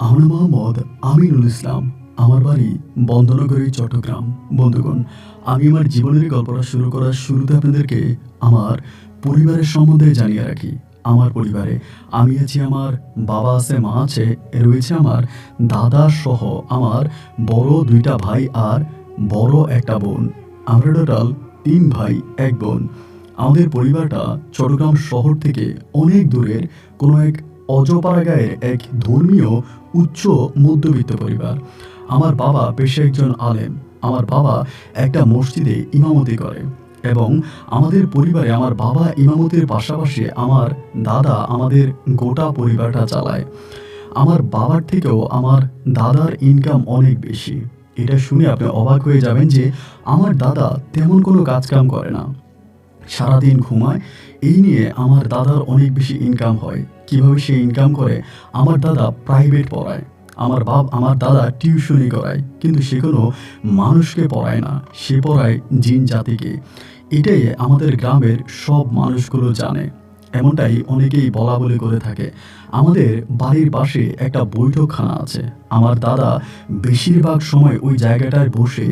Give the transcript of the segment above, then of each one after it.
আমার মোহাম্মদ আমিনুল ইসলাম। আমার বাড়ি বন্দনগরী, চট্টগ্রাম। বন্ধুগণ, আমি আমার জীবনের গল্পটা শুরু করার শুরুতে আপনাদেরকে আমার পরিবারের সম্বন্ধে জানিয়ে রাখি। আমার পরিবারে আমি আছি, আমার বাবা আছে, মা আছে, রয়েছে আমার দাদা সহ আমার বড় 2টা ভাই আর বড় একটা বোন। আমরা টোটাল 3 ভাই 1 বোন। আমাদের পরিবারটা চট্টগ্রাম শহর থেকে অনেক দূরের কোনো এক অজপাড়া গায়ের এক ধর্মীয় উচ্চ মধ্যবিত্ত পরিবার। আমার বাবা পেশায় একজন আলেম। আমার বাবা একটা মসজিদে ইমামতি করে এবং আমাদের পরিবারে আমার বাবা ইমামতির পাশাপাশি আমার দাদা আমাদের গোটা পরিবারটা চালায়। আমার বাবার থেকেও আমার দাদার ইনকাম অনেক বেশি। এটা শুনে আপনি অবাক হয়ে যাবেন যে আমার দাদা তেমন কোনো কাজকাম করে না, সারাদিন ঘুমায়। এই নিয়ে আমার দাদার অনেক বেশি ইনকাম হয়। কিভাবে সে ইনকাম করে? আমার দাদা প্রাইভেট পড়ায়, আমার দাদা টিউশনি করায়, কিন্তু সে কোনো মানুষকে পড়ায় না, সে পড়ায় জিন জাতিকে। এটাই আমাদের গ্রামের সব মানুষগুলো জানে, এমনটাই অনেকেই বলা বলি করে থাকে। আমাদের বাড়ির পাশে একটা বৈঠকখানা আছে। আমার দাদা বেশিরভাগ সময় ওই জায়গাটায় বসে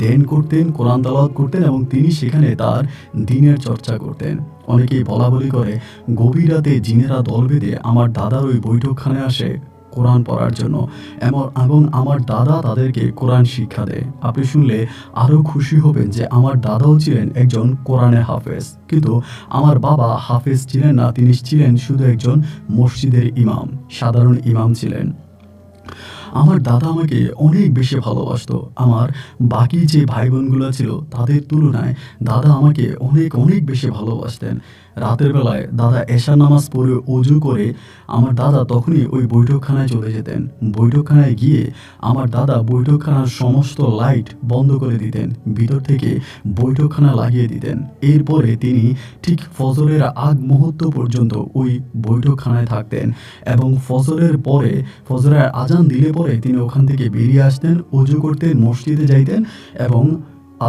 ধ্যান করতেন, কোরআন তেলাওয়াত করতেন এবং তিনি সেখানে তার দিনের চর্চা করতেন। অনেকেই বলা বলি করে গভীর রাতে জিনেরা দল বেঁধে আমার দাদার ওই বৈঠকখানায় আসে কোরআন পড়ার জন্য, এবং আমার দাদা তাদেরকে কোরআন শিক্ষা দেয়। আপনি শুনলে আরও খুশি হবেন যে আমার দাদাও ছিলেন একজন কোরআনের হাফেজ, কিন্তু আমার বাবা হাফেজ ছিলেন না, তিনি ছিলেন শুধু একজন মসজিদের ইমাম, সাধারণ ইমাম ছিলেন। আমার দাদা আমাকে অনেক বেশি ভালোবাসতো। আমার বাকি যে ভাই বোনগুলো ছিল তাদের তুলনায় দাদা আমাকে অনেক অনেক বেশি ভালোবাসতেন। রাতের বেলায় দাদা এশার নামাজ পড়ে অজু করে আমার দাদা তখনই ওই বৈঠকখানায় চলে যেতেন। বৈঠকখানায় গিয়ে আমার দাদা বৈঠকখানার সমস্ত লাইট বন্ধ করে দিতেন, ভিতর থেকে বৈঠকখানা লাগিয়ে দিতেন। এরপরে তিনি ঠিক ফজরের আগ মুহূর্ত পর্যন্ত ওই বৈঠকখানায় থাকতেন এবং ফজরের পরে, ফজরের আজান দিলে পরে তিনি ওখান থেকে বেরিয়ে আসতেন, অজু করতেন, মসজিদে যাইতেন এবং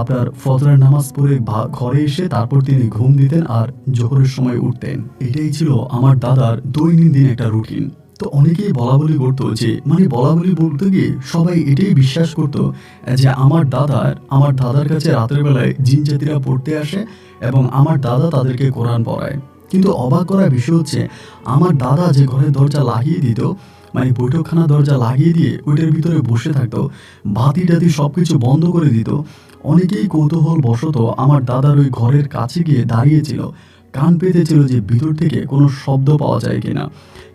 আপনার ফজরের নামাজ পড়ে ঘরে এসে তারপর তিনি ঘুম দিতেন আর জোহরের সময় উঠতেন। এটাই ছিল আমার দাদার দৈনন্দিন একটা রুটিন। তো অনেকেই বলা বলি করতো যে, বলা বলি বলতে গিয়ে সবাই এটাই বিশ্বাস করতো যে আমার দাদার কাছে রাতের বেলায় জিন জাতিরা পড়তে আসে এবং আমার দাদা তাদেরকে কোরআন পড়ায়। কিন্তু অবাক করার বিষয় হচ্ছে, আমার দাদা যে ঘরের দরজা লাগিয়ে দিত, বৈঠকখানা দরজা লাগিয়ে দিয়ে ওইটার ভিতরে বসে থাকতো, বাতি টাতি সব কিছু বন্ধ করে দিত। অনেকেই কৌতূহল বশত আমার দাদার ওই ঘরের কাছে গিয়ে দাঁড়িয়েছিল, কান পেতেছিল যে ভিতর থেকে কোনো শব্দ পাওয়া যায় কিনা।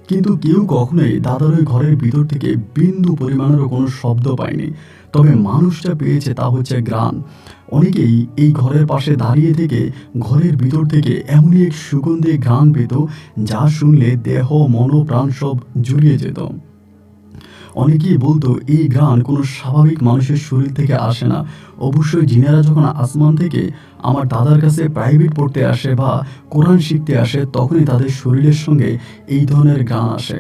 কিন্তু কেউ কখনোই দাদার ওই ঘরের ভিতর থেকে বিন্দু পরিমাণেরও কোনো শব্দ পায়নি। তবে মানুষটা পেয়েছে তা হচ্ছে ঘ্রাণ। অনেকেই এই ঘরের পাশে দাঁড়িয়ে থেকে ঘরের ভিতর থেকে এমনই এক সুগন্ধি ঘ্রাণ পেত যা শুনলে দেহ, মন, প্রাণ সব জুড়িয়ে যেত। অনেকেই বলতো এই ঘ্রাণ কোনো স্বাভাবিক মানুষের শরীর থেকে আসে না। অবশ্যই জিনেরা যখন আসমান থেকে আমার দাদার কাছে প্রাইভেট পড়তে আসে বা কোরআন শিখতে আসে, তখনই তাদের শরীরের সঙ্গে এই ধরনের ঘ্রাণ আসে।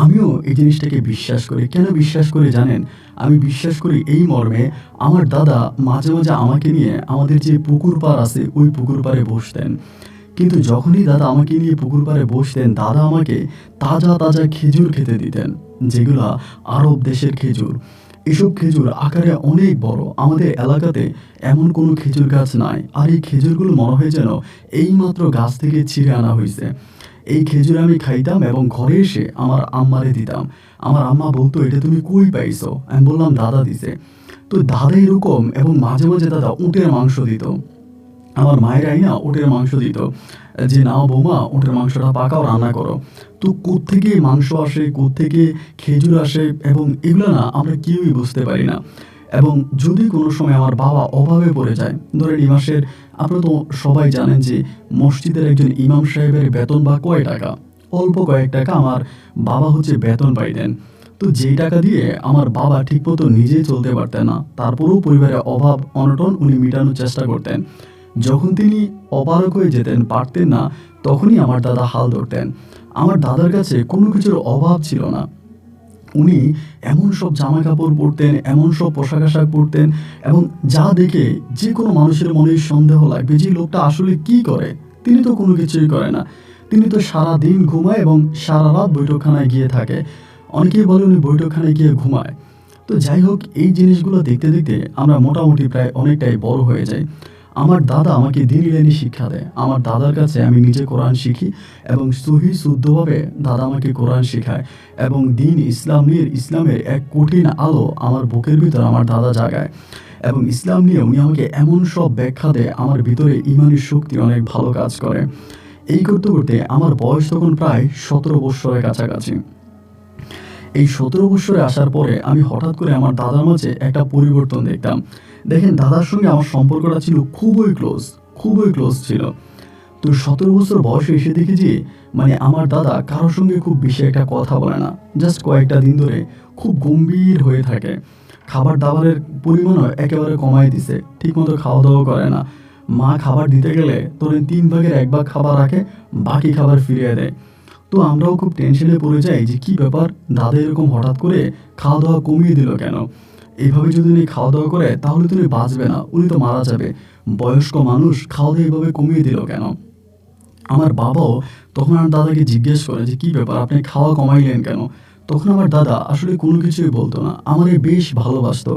আমিও এই জিনিসটাকে বিশ্বাস করি। কেন বিশ্বাস করি জানেন? আমি বিশ্বাস করি এই মর্মে, আমার দাদা মাঝে মাঝে আমাকে নিয়ে আমাদের যে পুকুর পাড় আছে ওই পুকুর পাড়ে বসতেন। কিন্তু যখনই দাদা আমাকে নিয়ে পুকুর পাড়ে বসতেন, দাদা আমাকে তাজা তাজা খেজুর খেতে দিতেন, যেগুলা আরব দেশের খেজুর। এসব খেজুর আকারে অনেক বড়। আমাদের এলাকাতে এমন কোনো খেজুর গাছ নাই, আর এই খেজুরগুলো মনে হয় যেন এইমাত্র গাছ থেকে ছিঁড়ে আনা হয়েছে। এই খেজুর আমি খাইতাম এবং ঘরে এসে আমার আম্মারে দিতাম। আমার আম্মা বলতো, এটা তুমি কই পাইছো? আমি বললাম দাদা দিছে। তো দাদা এরকম, এবং মাঝে মাঝে দাদা উটের মাংস দিত। আমার মায়ের আইনা উটের মাংস দিত, যে নাও বৌমা উটের মাংসটা পাকাও, রান্না করো। তো কোত্থেকে মাংস আসে, কোত্থেকে খেজুর আসে, এবং এগুলো না আমরা কেউই বুঝতে পারি না। এবং যদি কোনো সময় আমার বাবা অভাবে পড়ে যায়, ধরেন এই মাসের, আপনারা তো সবাই জানেন যে মসজিদের একজন ইমাম সাহেবের বেতন বা কয় টাকা, অল্প কয়েক টাকা আমার বাবা হচ্ছে বেতন পাইতেন। তো যেই টাকা দিয়ে আমার বাবা ঠিকমতো নিজেই চলতে পারতেন না, তারপরেও পরিবারের অভাব অনটন উনি মেটানোর চেষ্টা করতেন। যখন তিনি অপারগ হয়ে যেতেন, পারতেন না, তখনই আমার দাদা হাল ধরতেন। আমার দাদার কাছে কোনো কিছুর অভাব ছিল না। উনি এমন সব জামা কাপড় পরতেন, এমন সব পোশাক আশাক পরতেন, এবং যা দেখে যে কোনো মানুষের মনে সন্দেহ লাগবে যে লোকটা আসলে কি করে। তিনি তো কোনো কিছুই করে না, তিনি তো সারা দিন ঘুমায় এবং সারা রাত বৈঠকখানায় গিয়ে থাকে। অনেকেই বলে উনি বৈঠকখানায় গিয়ে ঘুমায়। তো যাই হোক, এই জিনিসগুলো দেখতে দেখতে আমরা মোটামুটি প্রায় অনেকটাই বড় হয়ে যাই। আমার দাদা আমাকে দিন ইলাহি শিক্ষা দেয়। আমার দাদার কাছে আমি নিজে কোরআন শিখি এবং সহি শুদ্ধভাবে দাদা আমাকে কোরআন শেখায় এবং দিন ইসলামের এক কঠিন আলো আমার বুকের ভিতর আমার দাদা জাগায় এবং ইসলাম নিয়ে উনি আমাকে এমন সব ব্যাখ্যা দেয়, আমার ভিতরে ইমানের শক্তি অনেক ভালো কাজ করে। এই করতে করতে আমার বয়স তখন প্রায় 17 বৎসরের কাছাকাছি। এই 17 বৎসরে আসার পরে আমি হঠাৎ করে আমার দাদার মাঝে একটা পরিবর্তন দেখতাম। দেখেন, দাদার সঙ্গে আমার সম্পর্কটা ছিল খুবই ক্লোজ ছিল। তো 17 বছর বয়সে এসে দেখি যে আমার দাদা কারোর সঙ্গে খুব বেশি একটা কথা বলে না, জাস্ট কয়েকটা দিন ধরে খুব গম্ভীর হয়ে থাকে। খাবার দাবারের পরিমাণও একেবারে কমাই দিছে, ঠিকমতো খাওয়া দাওয়া করে না। মা খাবার দিতে গেলে ধরেন 3 ভাগের 1 ভাগ খাবার রাখে, বাকি খাবার ফিরিয়ে দেয়। তো আমরাও খুব টেনশনে পড়ে যাই যে কী ব্যাপার, দাদা এরকম হঠাৎ করে খাওয়া দাওয়া কমিয়ে দিল কেন? এইভাবে যদি উনি খাওয়া দাওয়া করে তাহলে তো উনি বাঁচবে না, উনি তো মারা যাবে। বয়স্ক মানুষ, খাওয়া দাওয়া এইভাবে কমিয়ে দিল কেন? আমার বাবাও তখন আমার দাদাকে জিজ্ঞেস করে যে কী ব্যাপার, আপনি খাওয়া কমাইলেন কেন? তখন আমার দাদা আসলে কোনো কিছুই বলতো না, আমারে বেশ ভালোবাসতো।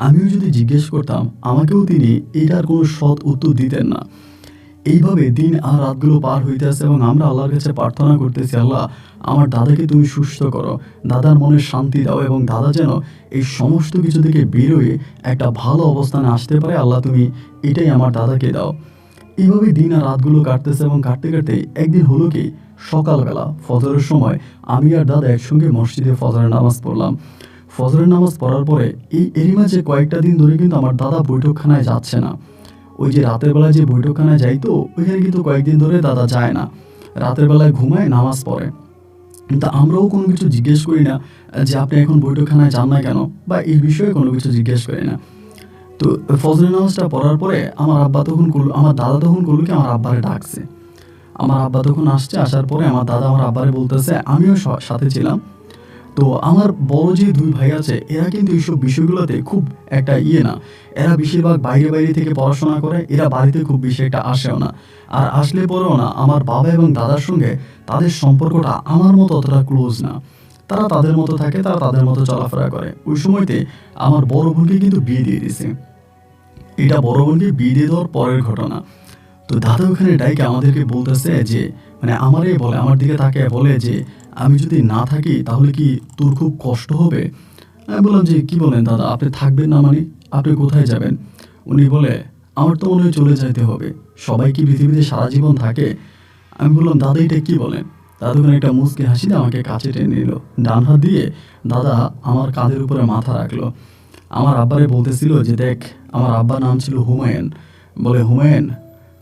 আমিও যদি জিজ্ঞেস করতাম আমাকেও তিনি এটার কোনো সৎ উত্তর দিতেন না। এইভাবে দিন আর রাতগুলো পার হইতেছে এবং আমরা আল্লাহর কাছে প্রার্থনা করতেছি, আল্লাহ আমার দাদাকে তুমি সুস্থ করো, দাদার মনে শান্তি দাও এবং দাদা যেন এই সমস্ত কিছু থেকে বেরোয় একটা ভালো অবস্থানে আসতে পারে। আল্লাহ তুমি এটাই আমার দাদাকে দাও। এইভাবে দিন আর রাতগুলো কাটতেছে এবং কাটতে কাটতে একদিন হলো কি, সকালবেলা ফজরের সময় আমি আর দাদা একসঙ্গে মসজিদে ফজরের নামাজ পড়লাম। ফজরের নামাজ পড়ার পরে এরই মাঝে কয়েকটা দিন ধরে কিন্তু আমার দাদা বৈঠকখানায় যাচ্ছে না। ওই যে রাতের বেলায় যে বৈঠকখানায় যাইতো, ওইখানে কিন্তু কয়েকদিন ধরে দাদা যায় না, রাতের বেলায় ঘুমায়, নামাজ পড়ে। কিন্তু আমরাও কোনো কিছু জিজ্ঞেস করি না যে আপনি এখন বৈঠকখানায় যান না কেন, বা এই বিষয়ে কোনো কিছু জিজ্ঞেস করি না। তো ফজরের নামাজটা পড়ার পরে আমার দাদা তখন করলো কি, আমার আব্বারে ডাকছে। আমার আব্বা তখন আসছে, আসার পরে আমার দাদা আমার আব্বারে বলতেছে, আমিও সাথে ছিলাম। তো আমার বড় যে 2 ভাই আছে, এরা কিন্তু এইসব বিষয়গুলোতে খুব একটা না। এরা বেশিরভাগ বাইরে থেকে পড়াশোনা করে, এরা বাড়িতে খুব বেশি একটা আসেও না। আর আসলে পরেও না, আমার বাবা এবং দাদার সঙ্গে তাদের সম্পর্কটা আমার মতো অতটা ক্লোজ না। তারা তাদের মতো থাকে, তারা তাদের মতো চলাফেরা করে। ওই সময়তে আমার বড় বোনকে কিন্তু বিয়ে দিয়ে দিছে। এটা বড় বোনকে বিয়ে দিয়ে দেওয়ার পরের ঘটনা। তো দাদা ওখানে ডাইকে আমাদেরকে বলতেছে যে আমারে বলে, আমার দিকে তাকিয়ে বলে যে আমি যদি না থাকি তাহলে কি তোর খুব কষ্ট হবে? আমি বললাম যে কি বলেন দাদা, আপনি থাকবেন না মানে আপনি কোথায় যাবেন? উনি বলে, আমার তো মনে হয় চলে যাইতে হবে, সবাই কি পৃথিবীতে সারা জীবন থাকে? আমি বললাম, দাদা এটা কি বলেন? দাদা ওখানে একটা মুচকি হাসি দিয়ে আমাকে কাছে টেনে নিল, ডান হাত দিয়ে দাদা আমার কাঁধের উপরে মাথা রাখলো। আমার আব্বারে বলতেছিল যে দেখ, আমার আব্বার নাম ছিল হুমায়ুন। বলে, হুমায়ুন,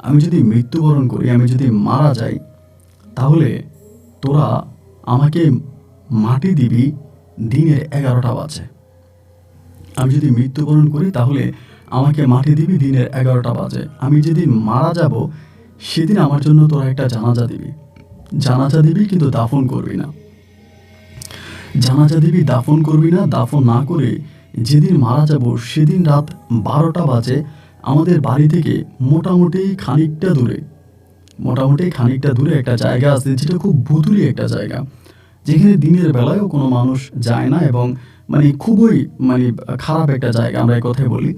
আমি যদি মৃত্যুবরণ করি, আমি যদি মারা যাই, তাহলে তোরা আমাকে মাটি দিবি দিনের 11টা বাজে। আমি যদি মৃত্যুবরণ করি তাহলে আমাকে মাটি দিবি দিনের 11টা বাজে। আমি যেদিন মারা যাব সেদিন আমার জন্য তোরা একটা জানাজা দিবি, কিন্তু দাফন করবি না। জানাজা দিবি, দাফন করবি না। দাফন না করে যেদিন মারা যাব সেদিন রাত 12টা বাজে আমাদের বাড়ি থেকে মোটামুটি খানিকটা দূরে একটা জায়গা আছে, যেটা খুব ভুতুড়ে একটা জায়গা, যেখানে দিনের বেলায়ও কোনো মানুষ যায় না এবং খুবই খারাপ একটা জায়গা, আমরা এই কথাই বলি।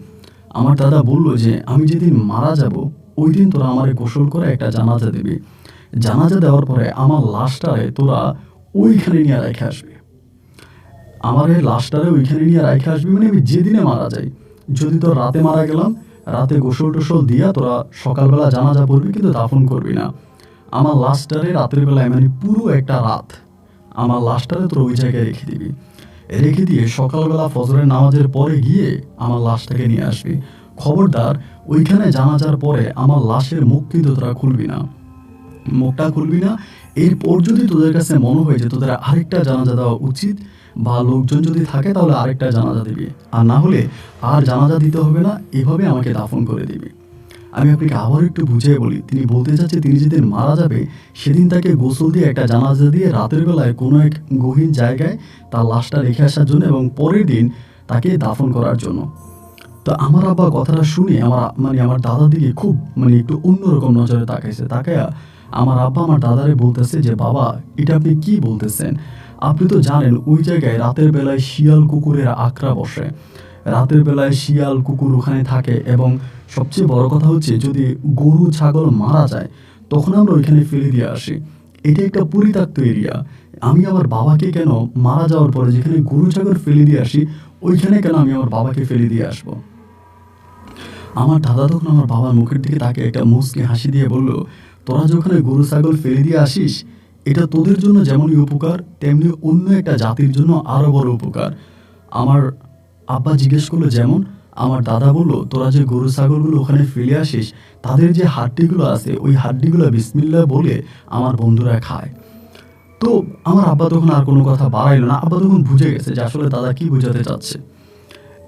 আমার দাদা বলল যে আমি যেদিন মারা যাব ওই দিন তোরা আমার গোসল করে একটা জানাজা দিবি। জানাজা দেওয়ার পরে আমার লাশটারে তোরা ওইখানে নিয়ে রেখে আসবি। আমার এই লাশটারে ওইখানে নিয়ে রেখে আসবি, আমি যেদিনে মারা যাই। যদি তোর রাতে মারা গেলাম, রাতে গোসল টোসল দিয়া তোরা সকালবেলা জানাজা পড়বি, কিন্তু দাফন করবি না। আমার লাশটারে রাতের বেলায় পুরো একটা রাত আমার লাশটারে তোর ওই জায়গায় রেখে দিয়ে সকালবেলা ফজরের নামাজের পরে গিয়ে আমার লাশটাকে নিয়ে আসবি। খবরদার, ওইখানে জানাজার পরে আমার লাশের মুখ কিন্তু তোরা মুখটা খুলবি না। এরপর যদি তোদের কাছে মনে হয় যে তোদের আরেকটা জানাজা দেওয়া উচিত বা লোকজন যদি থাকে, তাহলে আরেকটা জানাজা দিবি, আর না হলে আর জানাজা দিতে হবে না, এভাবে আমাকে দাফন করে দিবি। আমি আপনাকে আবার একটু বুঝিয়ে বলি, তিনি বলতে চাচ্ছে তিনি যেদিন মারা যাবে সেদিন তাকে গোসল দিয়ে একটা জানাজা দিয়ে রাতের বেলায় কোনো এক গহীন জায়গায় তার লাশটা রেখে আসার জন্য এবং পরের দিন তাকে দাফন করার জন্য। তো আমার আব্বা কথাটা শুনে আমার দাদার দিকে খুব একটু অন্যরকম নজরে তাকাইয়া আমার আব্বা আমার দাদারে বলতেছে যে বাবা, এটা আপনি কি বলতেছেন? আপনি তো জানেন ওই জায়গায় রাতের বেলায় শিয়াল কুকুরের আখড়া বসে। রাতের বেলায় শিয়াল কুকুর ওখানে থাকে এবং সবচেয়ে বড় কথা হচ্ছে যদি গরু ছাগল মারা যায় তখন আমরা ওইখানে ফেলে দিয়ে আসি। এটা একটা পরিত্যক্ত এরিয়া। আমি আমার বাবাকে কেন মারা যাওয়ার পরে যেখানে গরু ছাগল ফেলে দিয়ে আসি ওইখানে কেন আমি আমার বাবাকে ফেলে দিয়ে আসবো? আমার দাদা তখন আমার বাবার মুখের দিকে তাকে একটা মুচকি হাসি দিয়ে বলল, তোরা যে ওখানে গরু ছাগল ফেলে দিয়ে আসিস এটা তোদের জন্য যেমনই উপকার তেমনি অন্য একটা জাতির জন্য আরো বড় উপকার। আমার আব্বা জিজ্ঞেস করলো যেমন? আমার দাদা বলল, তোরা যে গরু ছাগলগুলো ওখানে ফেলে আসিস তাদের যে হাড্ডিগুলো আছে ওই হাড্ডিগুলো বিসমিল্লাহ বলে আমার বন্ধুরা খায়। তো আমার আব্বা তখন আর কোনো কথা বাড়াইলো না। আব্বা তখন বুঝে গেছে যে আসলে দাদা কি বোঝাতে চাচ্ছে।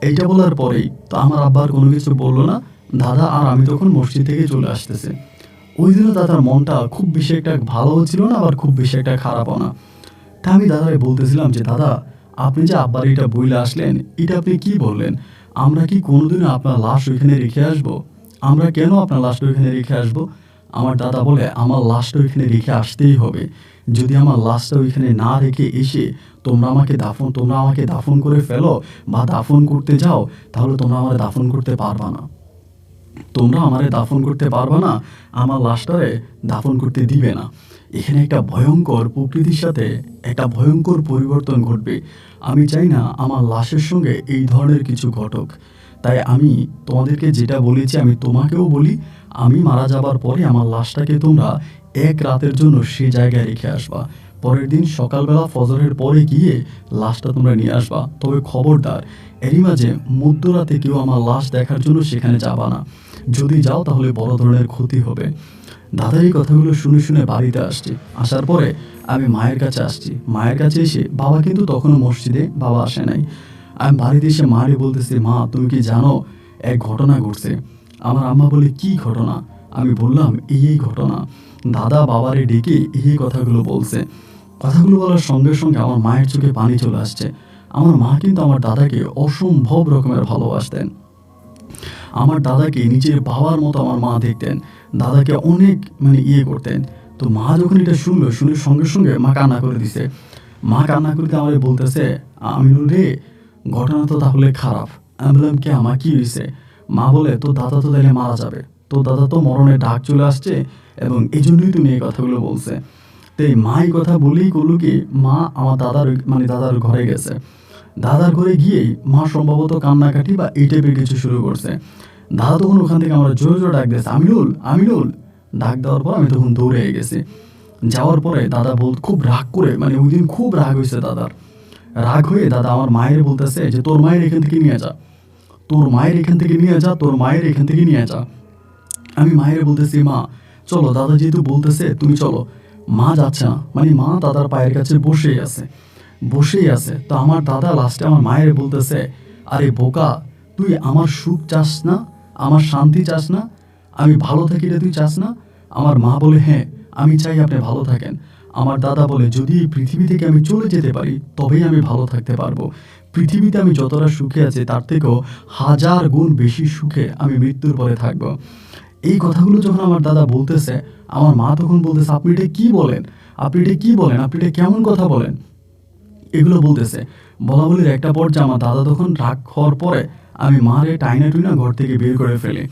এইটা বলার পরেই তো আমার আব্বা আর কোনো কিছু বললো না। দাদা আর আমি তখন মসজিদ থেকে চলে আসতেছে। ওই দিনও দাদার মনটা খুব বেশি একটা ভালোও ছিল না আবার খুব বেশি একটা খারাপও না। তা আমি দাদারে বলতেছিলাম যে দাদা, আপনি যে আব্বার এটা বইলে আসলেন এটা আপনি কি বললেন? আমরা কি কোনোদিনও আপনার লাশ ওইখানে রেখে আসবো? আমরা কেন আপনার লাশটা ওইখানে রেখে আসবো? আমার দাদা বলে, আমার লাশটা ওইখানে রেখে আসতেই হবে। যদি আমার লাশটা ওইখানে না রেখে এসে তোমরা আমাকে দাফন করে ফেলো বা দাফন করতে যাও তাহলে তোমরা আমারে দাফন করতে পারবা না। তোমরা আমারে দাফন করতে পারবা না, আমার লাশটারে দাফন করতে দিবে না। এখানে একটা ভয়ঙ্কর প্রকৃতির সাথে একটা ভয়ঙ্কর পরিবর্তন ঘটবে। আমি চাই না আমার লাশের সঙ্গে এই ধরনের কিছু ঘটুক। তাই আমি তোমাদেরকে যেটা বলেছি আমি তোমাকেও বলি, আমি মারা যাবার পরে আমার লাশটাকে তোমরা এক রাতের জন্য সে জায়গায় রেখে আসবা। পরের দিন সকালবেলা ফজরের পরে গিয়ে লাশটা তোমরা নিয়ে আসবা। তবে খবরদার এরই মাঝে মধ্যরাতে কেউ আমার লাশ দেখার জন্য সেখানে যাবা না। যদি যাও তাহলে বড় ধরনের ক্ষতি হবে। দাদা এই কথাগুলো শুনে শুনে বাড়িতে আসছি। আসার পরে আমি মায়ের কাছে আসছি। মায়ের কাছে এসে বাবা কিন্তু তখনও মসজিদে, বাবা আসে নাই। আমি বাড়িতে এসে মারে বলতেছি, মা তুমি কি জানো এক ঘটনা ঘটছে? আমার আম্মা বলে, কি ঘটনা? আমি বললাম এই ঘটনা। দাদা বাবারে ডেকে এই কথাগুলো বলছে। কথাগুলো বলার সঙ্গে সঙ্গে আমার মায়ের চোখে পানি চলে আসছে। আমার মা কিন্তু আমার দাদাকে অসম্ভব রকমের ভালোবাসতেন। আমার দাদাকে নিজের বাবার মতো আমার মা দেখতেন। দাদাকে অনেক করতেন। তো মা যখন এটা শুনলো, শুনে সঙ্গে সঙ্গে মা কান্না করে দিছে। মা কান্না করতে আমার বলতেছে, আমিনুল রে, ঘটনা তো তাহলে খারাপ। আমি বললাম, কে আমার কি হয়েছে? মা বলে, তো দাদা তো তাহলে মারা যাবে, তো দাদা তো মরণের ডাক চলে আসছে এবং এই জন্যই তুমি এই কথাগুলো বলছে। তো এই মা এই কথা বলেই করলো কি, মা আমার দাদার ঘরে গেছে। দাদার ঘরে গিয়েই মা সম্ভবত কান্নাকাটি বা এই টাইপের কিছু শুরু করছে। দাদা তখন ওখান থেকে আমরা জোরে জোরে ডাক দিয়েছে, আমিনুল আমিনুল। ডাক দেওয়ার পর আমি তখন দৌড়ে গেছি। যাওয়ার পরে দাদা খুব রাগ করে, ওই দিন খুব রাগ হয়েছে দাদার। রাগ হয়ে দাদা আমার মায়ের বলতেছে যে তোর মায়ের এখান থেকে নিয়ে যা, তোর মায়ের এখান থেকে নিয়ে যা, তোর মায়ের এখান থেকে নিয়ে যা। আমি মায়ের বলতেছি, মা চলো, দাদা যেহেতু বলতেছে তুমি চলো। মা যাচ্ছে না, মা দাদার পায়ের কাছে বসেই আছে। তো আমার দাদা লাস্টে আমার মায়ের বলতেছে, আরে বোকা, তুই আমার সুখ চাস না, আমার শান্তি চাস না, আমি ভালো থাকি রে, তুই চাস না? আমার মা বলে, হ্যাঁ আমি চাই আপনি ভালো থাকেন। আমার দাদা বলে, যদি এই পৃথিবী থেকে আমি চলে যেতে পারি তবেই আমি ভালো থাকতে পারবো। পৃথিবীতে আমি যতটা সুখে আছি তার থেকেও 1000 গুণ বেশি সুখে আমি মৃত্যুর পরে থাকবো। এই কথাগুলো যখন আমার দাদা বলতেছে, আমার মা তখন বলতেছে, আপনি এটা কি বলেন, আপনি এটা কি বলেন, আপনি এটা কেমন কথা বলেন? এগুলো বলতেছে। বলা বলির একটা পর্যায়ে আমার দাদা তখন রাগ হওয়ার পরে আমি মারে টাইনা টুইনা ঘর থেকে বের করে ফেলি।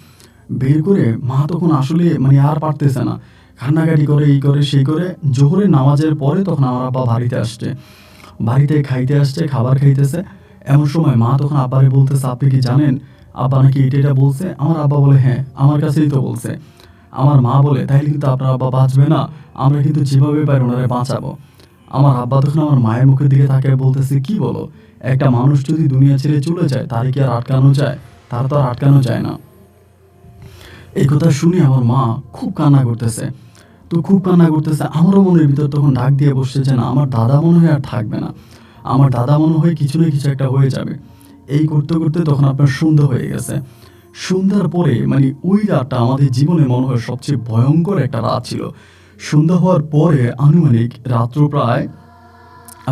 বের করে মা তখন আসলে আর পারতেছে না, কান্নাকাটি করে এই করে সেই করে। জোহরের নামাজের পরে তখন আমার আব্বা বাড়িতে আসছে, বাড়িতে খাইতে আসছে, খাবার খাইতেছে। এমন সময় মা তখন আব্বারে বলতেছে, আপনি কি জানেন আব্বা নাকি এটা বলছে? আমার আব্বা বলে, হ্যাঁ আমার কাছেই তো বলছে। আমার মা বলে, তাইলে কিন্তু আপনার আব্বা বাঁচবে না, আমরা কিন্তু যেভাবে পারি ওনারে বাঁচাবো। আমার আব্বা তখন আমার মায়ের মুখের দিকে তাকিয়ে বলতেছে, কি বলো? একটা মানুষ যদি দুনিয়া ছেড়ে চলে যায় তারে কি আর আটকানো যায়? তার তো আর আটকানো যায় না। এই কথা শুনে আমার মা খুব কান্না করতেছে। তো খুব কান্না করতেছে, আমারও মনের ভিতর তখন ডাক দিয়ে বসছে যে না, আমার দাদা মনে হয় আর থাকবে না, আমার দাদা মনে হয় কিছু না কিছু একটা হয়ে যাবে। এই করতে করতে তখন আপনার সন্ধ্যা হয়ে গেছে। সন্ধ্যার পরে ওই রাতটা আমাদের জীবনে মনে হয় সবচেয়ে ভয়ঙ্কর একটা রাত ছিল। সন্ধ্যা হওয়ার পরে আনুমানিক রাত্র প্রায়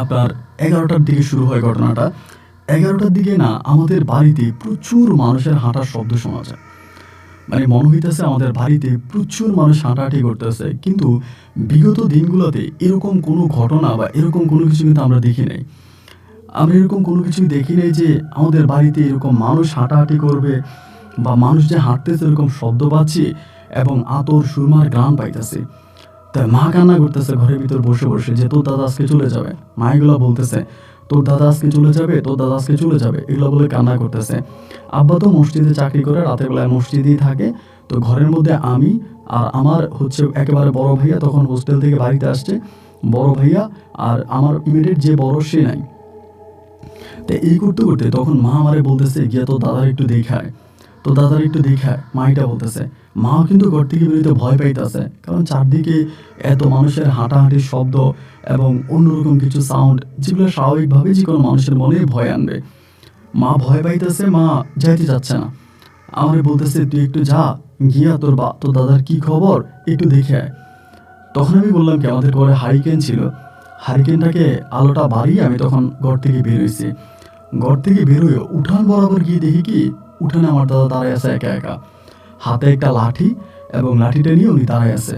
আপনার 11টার দিকে শুরু হয় ঘটনাটা। 11টার দিকে না, আমাদের বাড়িতে প্রচুর মানুষের হাঁটার শব্দ শোনা যায়। মানে মনে হইতেছে আমাদের বাড়িতে প্রচুর মানুষ হাঁটাহাঁটি করতেছে, কিন্তু বিগত দিনগুলোতে এরকম কোনো ঘটনা বা এরকম কোনো কিছু কিন্তু আমরা দেখি নাই। আমরা এরকম কোনো কিছুই দেখি নাই যে আমাদের বাড়িতে এরকম মানুষ হাঁটাহাঁটি করবে বা মানুষ যে হাঁটতেছে এরকম শব্দ পাচ্ছি এবং আতর সুরমার গান পাইতেছে। তাই মা কান্না করতেছে ঘরের ভিতর বসে বসে যে তোর দাদা আজকে চলে যাবে। মা এগুলো বলতেছে তোর দাদা আজকে চলে যাবে, তোর দাদা আজকে চলে যাবে, এগুলো বলে কান্না করতেছে। আব্বা তো মসজিদে চাকরি করে, রাতের বেলায় মসজিদেই থাকে। তো ঘরের মধ্যে আমি আর আমার হচ্ছে একেবারে বড় ভাইয়া তখন হোস্টেল থেকে বাড়িতে আসছে, বড় ভাইয়া আর আমার ইমিডিয়েট যে বড় সে নাই। তো এই করতে করতে তখন মা আমারে বলতেছে গিয়া তো দাদার একটু দেখায়, তো দাদার একটু দেখায়, মা এটা বলতেছে। মাও কিন্তু ঘর থেকে বেরোতে ভয় পাইতেছে, কারণ চারদিকে এত মানুষের হাঁটাহাঁটির শব্দ এবং অন্যরকম কিছু সাউন্ড যেগুলো স্বাভাবিকভাবে যে কোনো মানুষের মনে ভয় আনবে। মা ভয় পাইতেছে, মা যাইতে চাচ্ছে না। আমারে বলতেছে তুই একটু যা, গিয়া তোর দাদার কি খবর একটু দেখে আয়। তখন আমি বললাম কি আমাদের ঘরে হারিকেন ছিল, হারিকেনটাকে আলোটা বাড়িয়ে আমি তখন ঘর থেকে বেরোইছি। ঘর থেকে বেরোয় উঠান বরাবর গিয়ে দেখি কি উঠানে আমার দাদা দাঁড়ায় আছে একা একা, হাতে একটা লাঠি এবং লাঠিটা নিয়ে উনি দাঁড়ায় আছে।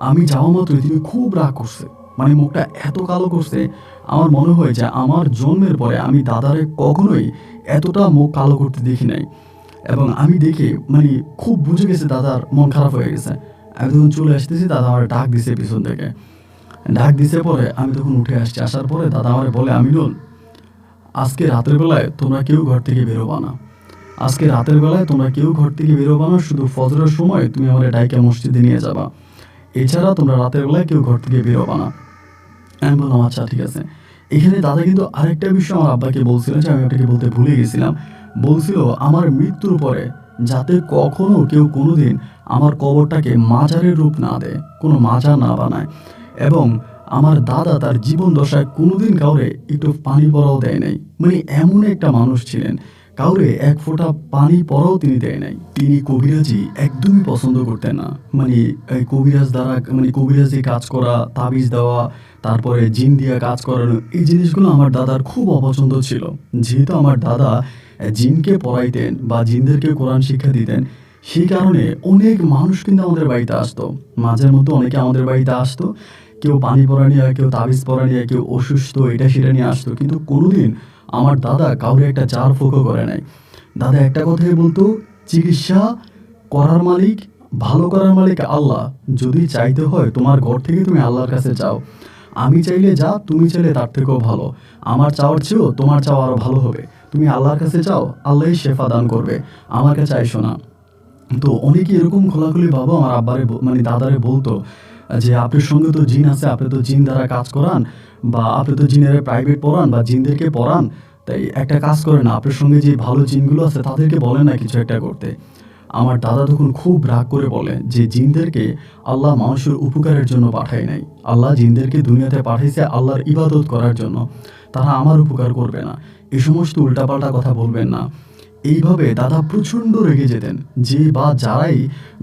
আমি যাওয়া মাত্রই তিনি খুব রাগ করছে, মানে মুখটা এত কালো করছে, আমার মনে হয় যে আমার জন্মের পরে আমি দাদারে কখনোই এতটা মুখ কালো করতে দেখি নাই। এবং আমি দেখে মানে খুব বুঝে গেছে দাদার মন খারাপ হয়ে গেছে। আমি তখন চলে আসতেছি, দাদা আমার ডাক দিছে পিছন থেকে, ডাক দিছে পরে আমি তখন উঠে আসছি। আসার পরে দাদা আমার বলে আমিনুল, আজকে রাতের বেলায় তোমরা কেউ ঘর থেকে বেরোবা না, আজকে রাতের বেলায় তোমরা কেউ ঘর থেকে বেরোবা না, শুধু ফজরের সময় তুমি আমার ডাইকা মসজিদে নিয়ে যাবা, এছাড়া তোমরা রাতের বেলায় কেউ ঘর থেকে বেরোবা না। আমি বললাম আচ্ছা ঠিক আছে। এখানে দাদা কিন্তু আরেকটা বিষয় আমার আব্বাকে বলছিল যে আমি ওটাকে বলতে ভুলে গেছিলাম। বলছিল আমার মৃত্যুর পরে যাতে কখনো কেউ কোনোদিন আমার কবরটাকে মাজারের রূপ না দেয়, কোনো মাজার না বানায়। এবং আমার দাদা তার জীবন দশায় কোনোদিন কাউরে একটু পানি পড়াও দেয় নাই। মানে এমন একটা মানুষ ছিলেন, কাউরে এক ফোঁটা পানি পড়াও তিনি দেয় নাই। তিনি কবিরাজি একদমই পছন্দ করতেন না। মানে এই কবিরাজ দ্বারা মানে কবিরাজি কাজ করা, তাবিজ দেওয়া, তারপরে জিন দিয়ে কাজ করানো, এই জিনিসগুলো আমার দাদার খুব অপছন্দ ছিল। যেহেতু আমার দাদা জিনকে পড়াইতেন বা জিনদেরকে কোরআন শিক্ষা দিতেন, সেই কারণে অনেক মানুষ কিন্তু আমাদের বাড়িতে আসতো। মাঝের মধ্যে অনেকে আমাদের বাড়িতে আসতো, কেউ পানি পড়া নিয়ে, কেউ তাবিজ পড়া নিয়ে, কেউ অসুস্থ এটা সেটা নিয়ে আসতো, কিন্তু কোনোদিন আমার দাদা কাউরে একটা চার ফোঁকো করে নাই। দাদা একটা কথাই বলতো, চিকিৎসা করার মালিক, ভালো করার মালিক আল্লাহ। যদি চাইতে হয় তোমার ঘর থেকে তুমি আল্লাহর কাছে চাও, আমি চাইলে যা, তুমি চাইলে তার থেকেও ভালো, আমার চাওয়ার চেয়েও তোমার চাওয়া আরও ভালো হবে। তুমি আল্লাহর কাছে চাও, আল্লাহই শেফা দান করবে, আমার কাছে চাইছো না। তো অনেকে এরকম খোলাখুলি বাবা আমার আব্বারে মানে দাদারে বলতো যে আপনার সঙ্গে তো জিন আছে, আপনি তো জিন দ্বারা কাজ করান, বা আপনি তো জিনের প্রাইভেট পড়ান বা জিনদেরকে পড়ান, তাই একটা কাজ করেন না, আপনার সঙ্গে যে ভালো জিনগুলো আছে তাদেরকে বলেন না কিছু একটা করতে। আমার দাদা তখন খুব রাগ করে বলে যে জিনদেরকে আল্লাহ মানুষের উপকারের জন্য পাঠায় নাই, আল্লাহ জিনদেরকে দুনিয়াতে পাঠাইছে আল্লাহর ইবাদত করার জন্য, তারা আমার উপকার করবে না, এই সমস্ত উল্টাপাল্টা কথা বলবেন না। এইভাবে দাদা প্রচণ্ড রেগে যেতেন, যে বা যারাই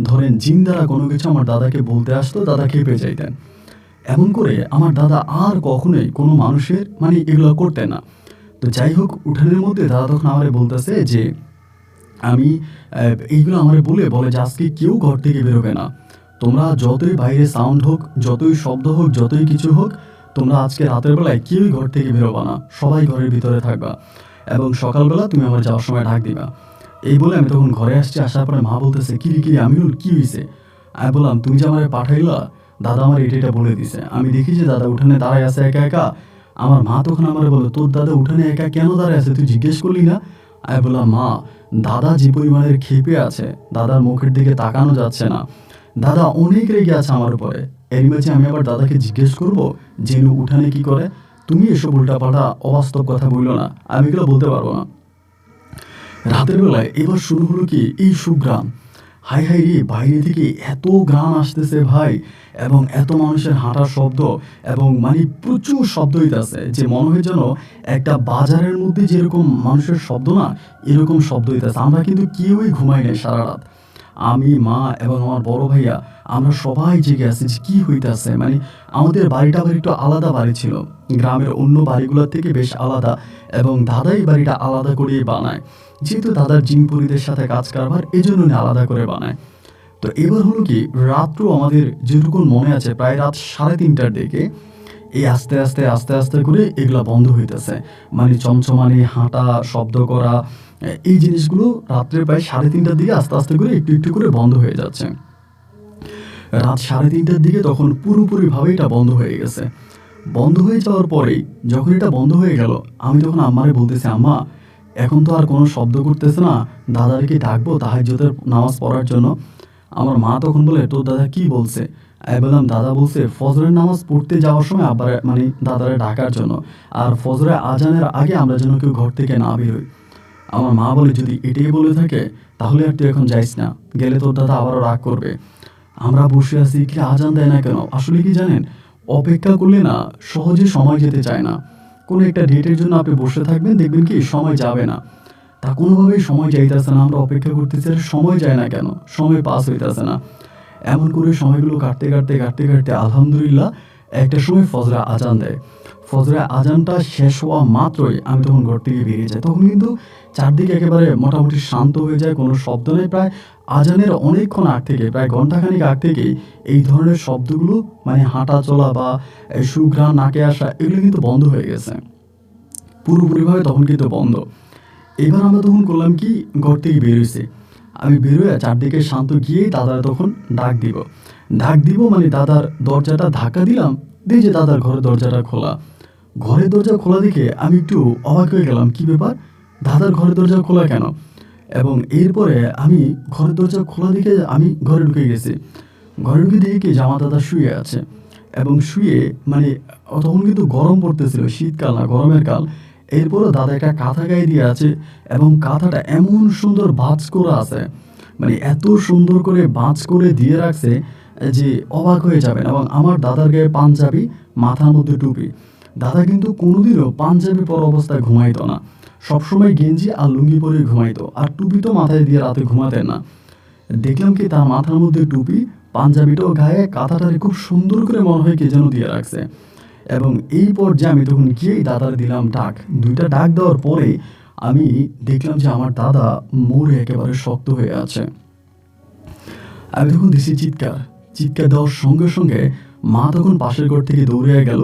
ধরেন জিন দ্বারা কোনো কিছু আমার দাদাকে বলতে আসতো দাদা খেপে যাইতেন। এমন করে আমার দাদা আর কখনোই কোনো মানুষের মানে এগুলো করতেন না। তো যাই হোক, উঠানের মধ্যে দাদা তখন আমারে বলতেছে যে আমি এইগুলো আমারে বলে যে আজকে কেউ ঘর থেকে বেরোবে না, তোমরা যতই বাইরে সাউন্ড হোক, যতই শব্দ হোক, যতই কিছু হোক, তোমরা আজকে রাতের বেলায় কেউই ঘর থেকে বেরোবা না, সবাই ঘরের ভিতরে থাকবা এবং সকালবেলা তুমি আমার যাওয়ার সময় ডাক দিবা। এই বলে আমি তখন ঘরে আসছি। আসার পরে মা বলতেছে কিরে কিরে আমিনুল কি হয়েছে? আমি বললাম তুমি যে আমারে পাঠাইলা, দাদা আমার এটা বলে দিছে। আমি দেখি যে দাদা উঠানে দাঁড়ায় আছে একা একা। আমার মা তখন আমার বলে তোর দাদা উঠানে একা কেন দাঁড়ায় আছে, তুই জিজ্ঞেস করলি না? আমি বললাম মা, দাদা যে পরিমাণের ক্ষেপে আছে, দাদার মুখের দিকে তাকানো যাচ্ছে না, দাদা অনেক রেগে আছে আমার উপরে। এর মাঝে আমি আবার দাদাকে জিজ্ঞেস করবো যে উঠানে কি করে? তুমি এসব উল্টাপাল্টা অবাস্তব কথা বললো না, আমি এগুলো বলতে পারবো না। রাতের বেলায় এবার শুরু হলো কি এই সুগ্রাম, হাই হাই রে, বাইরে থেকে এত গ্রাম আসতেছে ভাই, এবং এত মানুষের হাঁটার শব্দ, এবং মানে প্রচুর শব্দ হইতেছে, যে মনে হয় যেন একটা বাজারের মধ্যে যেরকম মানুষের শব্দ না, এরকম শব্দ হইতেছে। আমরা কিন্তু কেউই ঘুমাই নাই সারা রাত। আমি, মা এবং আমার বড় ভাইয়া আমরা সবাই জেগে আছি যে কী হইতাছে। মানে আমাদের বাড়িটা আবার একটু আলাদা বাড়ি ছিল, গ্রামের অন্য বাড়িগুলোর থেকে বেশ আলাদা, এবং দাদাই বাড়িটা আলাদা করেই বানায়। যেহেতু দাদার জিনপুরিদের সাথে কাজ কারবার, এই জন্য উনি আলাদা করে বানায়। তো এবার হলো কি, রাত্র আমাদের যেটুকু মনে আছে প্রায় রাত 3:30টার দিকে এই আস্তে আস্তে আস্তে আস্তে করে এগুলা বন্ধ হইতেছে। মানে চমচমানি, হাঁটা, শব্দ করা, এই জিনিসগুলো রাত্রে প্রায় 3:30টার দিকে আস্তে আস্তে করে একটু একটু করে বন্ধ হয়ে যাচ্ছে। রাত 3:30টার দিকে তখন পুরোপুরিভাবে এটা বন্ধ হয়ে গেছে। বন্ধ হয়ে যাওয়ার পরেই যখন এটা বন্ধ হয়ে গেল, আমি তখন আম্মারে বলতেছি, আম্মা এখন তো আর কোনো শব্দ করতেছে না, দাদাকে ডাকবো তাহাজ্জুদের নামাজ পড়ার জন্য। আমার মা তখন বলে, তোর দাদা কি বলছে? আমি বললাম, দাদা বলছে ফজরের নামাজ পড়তে যাওয়ার সময় আবার মানে দাদারে ডাকার জন্য, আর ফজরের আজানের আগে আমরা যেন কেউ ঘর থেকে না বেরোই। আমার মা বলে, যদি এটাই বলে থাকে তাহলে আর তুই এখন যাইস না, গেলে তোর দাদা আবারও রাগ করবে। আমরা বসে আছি, কি আজান দেয় না কেন? আসলে কি জানেন, অপেক্ষা করলে না সহজে সময় যেতে চায় না। কোনো একটা ডেটের জন্য আপনি বসে থাকবেন, দেখবেন কি সময় যাবে না। তা কোনোভাবেই সময় যাইতেছে না, আমরা অপেক্ষা করতেছি, আর সময় যায় না কেন, সময় পাস হইতেছে না। এমন করে সময়গুলো কাটতে কাটতে কাটতে কাটতে আলহামদুলিল্লাহ একটা সময় ফজরে আজান দেয়। ফজরে আজানটা শেষ হওয়া মাত্রই আমি তখন ঘর থেকে বেরিয়ে যাই। তখন কিন্তু চারদিকে একেবারে মোটামুটি শান্ত হয়ে যায়, কোনো শব্দ নেই। প্রায় আজানের অনেকক্ষণ আগ থেকে, প্রায় ঘন্টাখানিক আগ থেকেই এই ধরনের শব্দগুলো, মানে হাঁটা চলা বা সুঘ্রাণ নাকে আসা, এগুলো কিন্তু বন্ধ হয়ে গেছে পুরোপুরিভাবে, তখন কিন্তু বন্ধ। এবার আমরা তখন করলাম কি, ঘর থেকে বেরোইছি। আমি বেরোয় চারদিকে শান্ত গিয়েই দাদার তখন ডাক দিব মানে দাদার দরজাটা ধাক্কা দিলাম, দিয়ে যে দাদার ঘরের দরজাটা খোলা। ঘরের দরজা খোলা দেখে আমি একটু অবাক হয়ে গেলাম, কি ব্যাপার, দাদার ঘরের দরজা খোলা কেন? এবং এরপরে আমি ঘরের দরজা খোলা দেখে আমি ঘরে ঢুকে গেছি। ঘরে ঢুকে দেখি কি, জামা দাদা শুয়ে আছে, এবং শুয়ে মানে তখন কিন্তু গরম পড়তেছিল, শীতকাল না গরমের কাল। এরপরও দাদা একটা কাঁথা গায়ে দিয়ে আছে, এবং কাঁথাটা এমন সুন্দর ভাঁজ করা আছে, মানে এত সুন্দর করে ভাঁজ করে দিয়ে রাখছে যে অবাক হয়ে যাবেন। এবং আমার দাদার গায়ে পাঞ্জাবি, মাথার মধ্যে টুপি। দাদা কিন্তু কোনোদিনও পাঞ্জাবি পরা অবস্থায় ঘুমাইতো না, সবসময় গেঞ্জি আর লুঙ্গি পরে ঘুমাইতো, আর টুপি তো মাথায় দিয়ে রাতে ঘুমাতেন না। দেখলাম কি তার মাথার মধ্যে টুপি, পাঞ্জাবিটাও গায়ে, কাঁথাটারে খুব সুন্দর করে মনে হয় কে যেন দিয়ে রাখছে। এবং এই পর্যায়ে আমি তখন গিয়েই দাদার দিলাম ডাক। 2টা ডাক দেওয়ার পরে আমি দেখলাম যে আমার দাদা মরে একেবারে শক্ত হয়ে আছে। আমি তখন দিছি চিৎকার দেওয়ার সঙ্গে সঙ্গে মা তখন পাশের ঘর থেকে দৌড়ে গেল,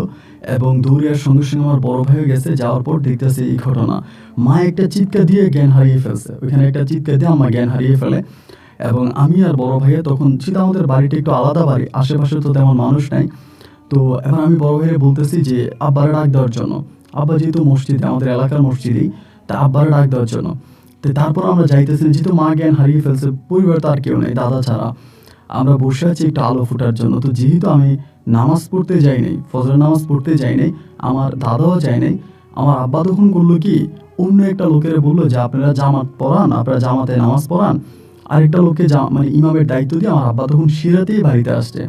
এবং দৌড়িয়ার সঙ্গে সঙ্গে আমার বড় ভাইও গেছে। যাওয়ার পর দেখতেছে এই ঘটনা, মা একটা চিৎকার দিয়ে জ্ঞান হারিয়ে ফেলছে, ওইখানে একটা চিৎকার দিয়ে আমার জ্ঞান হারিয়ে ফেলে। এবং আমি আর বড় ভাইয়া তখন ছিল, আমাদের বাড়িটা একটু আলাদা বাড়ি, আশেপাশে তো তেমন মানুষ নাই। তো এবার আমি বড় ভাইয়ের বলতেছি যে আব্বারে ডাক দেওয়ার জন্য। আব্বা যেহেতু মসজিদে, আমাদের এলাকার মসজিদেই, তা আব্বারে ডাক দেওয়ার জন্য। তো তারপর আমরা যাইতেছি, যেহেতু মা জ্ঞান হারিয়ে ফেলছে, পরিবার তো আর কেউ নেই দাদা ছাড়া। আমরা বসে আছি একটু আলো ফোটার জন্য। তো যেহেতু আমি নামাজ পড়তে যাই নাই, ফজরের নামাজ পড়তে যাই নাই, আমার দাদাও যায় নাই, আমার আব্বা তখন করলো কি, অন্য একটা লোকের বললো যে আপনারা জামাত পড়ান, আপনারা জামাতে নামাজ পড়ান। আরেকটা লোককে মানে ইমামের দায়িত্ব দিয়ে আমার আব্বা তখন সিরাতেই বাড়িতে আসছে।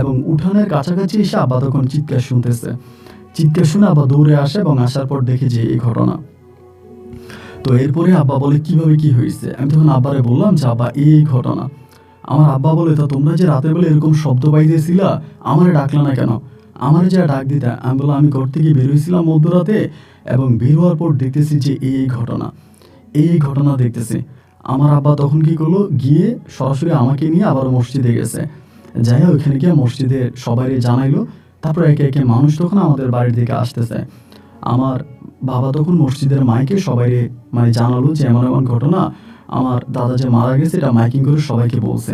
এবং উঠানের কাছাকাছি এসে আব্বা তখন চিৎকার শুনতেছে। চিৎকার শুনে আব্বা দৌড়ে আসে, এবং আসার পর দেখে যে এই ঘটনা। তো এরপরে আব্বা বলে, কিভাবে কি হয়েছে? আমি তখন আব্বারে বললাম যে আব্বা এই ঘটনা। আমার আব্বা বলে, তা তোমরা যে রাতের বেলা এরকম শব্দ পাইতেছিলা, আমারে ডাকলা না কেন? আমারে যা ডাক দিতা। আমি বললাম, আমি ঘর থেকে বেরোইছিলাম মধ্যরাতে, এবং বের হওয়ার পর দেখতেছি যে এই ঘটনা দেখতেছি। আমার আব্বা তখন কি করলো, গিয়ে সরাসরি আমাকে নিয়ে আবার মসজিদে গেছে। যাই হোক, ওইখানে গিয়ে মসজিদে সবাই জানাইলো। তারপর একে একে মানুষ তখন আমাদের বাড়ির দিকে আসতেছে। আমার বাবা তখন মসজিদের মাইকে সবাই মানে জানালো যে এমন এমন ঘটনা, আমার দাদা যে মারা গেছে এটা মাইকিং করে সবাইকে বলছে।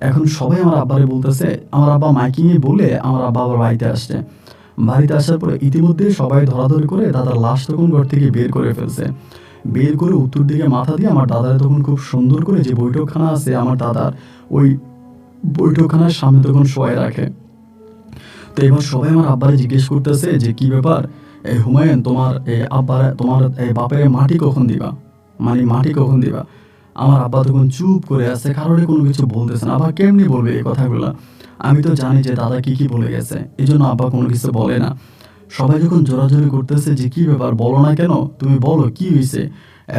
এখন সবাই আমার আব্বারে বলতেছে, আমার আব্বা মাইকিংয়ে বলে আমার আব্বা আবার বাড়িতে আসছে। বাড়িতে আসার পরে ইতিমধ্যে সবাই ধরাধরি করে দাদার লাশ তখন ঘর থেকে বের করে ফেলছে। বের করে উত্তর দিকে মাথা দিয়ে আমার দাদার তখন খুব সুন্দর করে যে বৈঠকখানা আছে আমার দাদার, ওই বৈঠকখানার সামনে তখন শোয়াই রাখে। তো এবার সবাই আমার আব্বারে জিজ্ঞেস করতেছে যে কি ব্যাপার, এই হুমায়ুন, তোমার তোমার বাপের মাটি কখন দিবা, মানে মাটি কখন দিবা? আমার আব্বা তখন চুপ করে আছে, কারোরই কোনো কিছু বলতেছে না। আবার কেমনি বলবে এই কথাগুলো? আমি তো জানি যে দাদা কি বলে গেছে, এই জন্য আব্বা কোনো কিছু বলে না। সবাই যখন জোরাজোরি করতেছে যে কি ব্যাপার, বলো না কেন, তুমি বলো কি হয়েছে,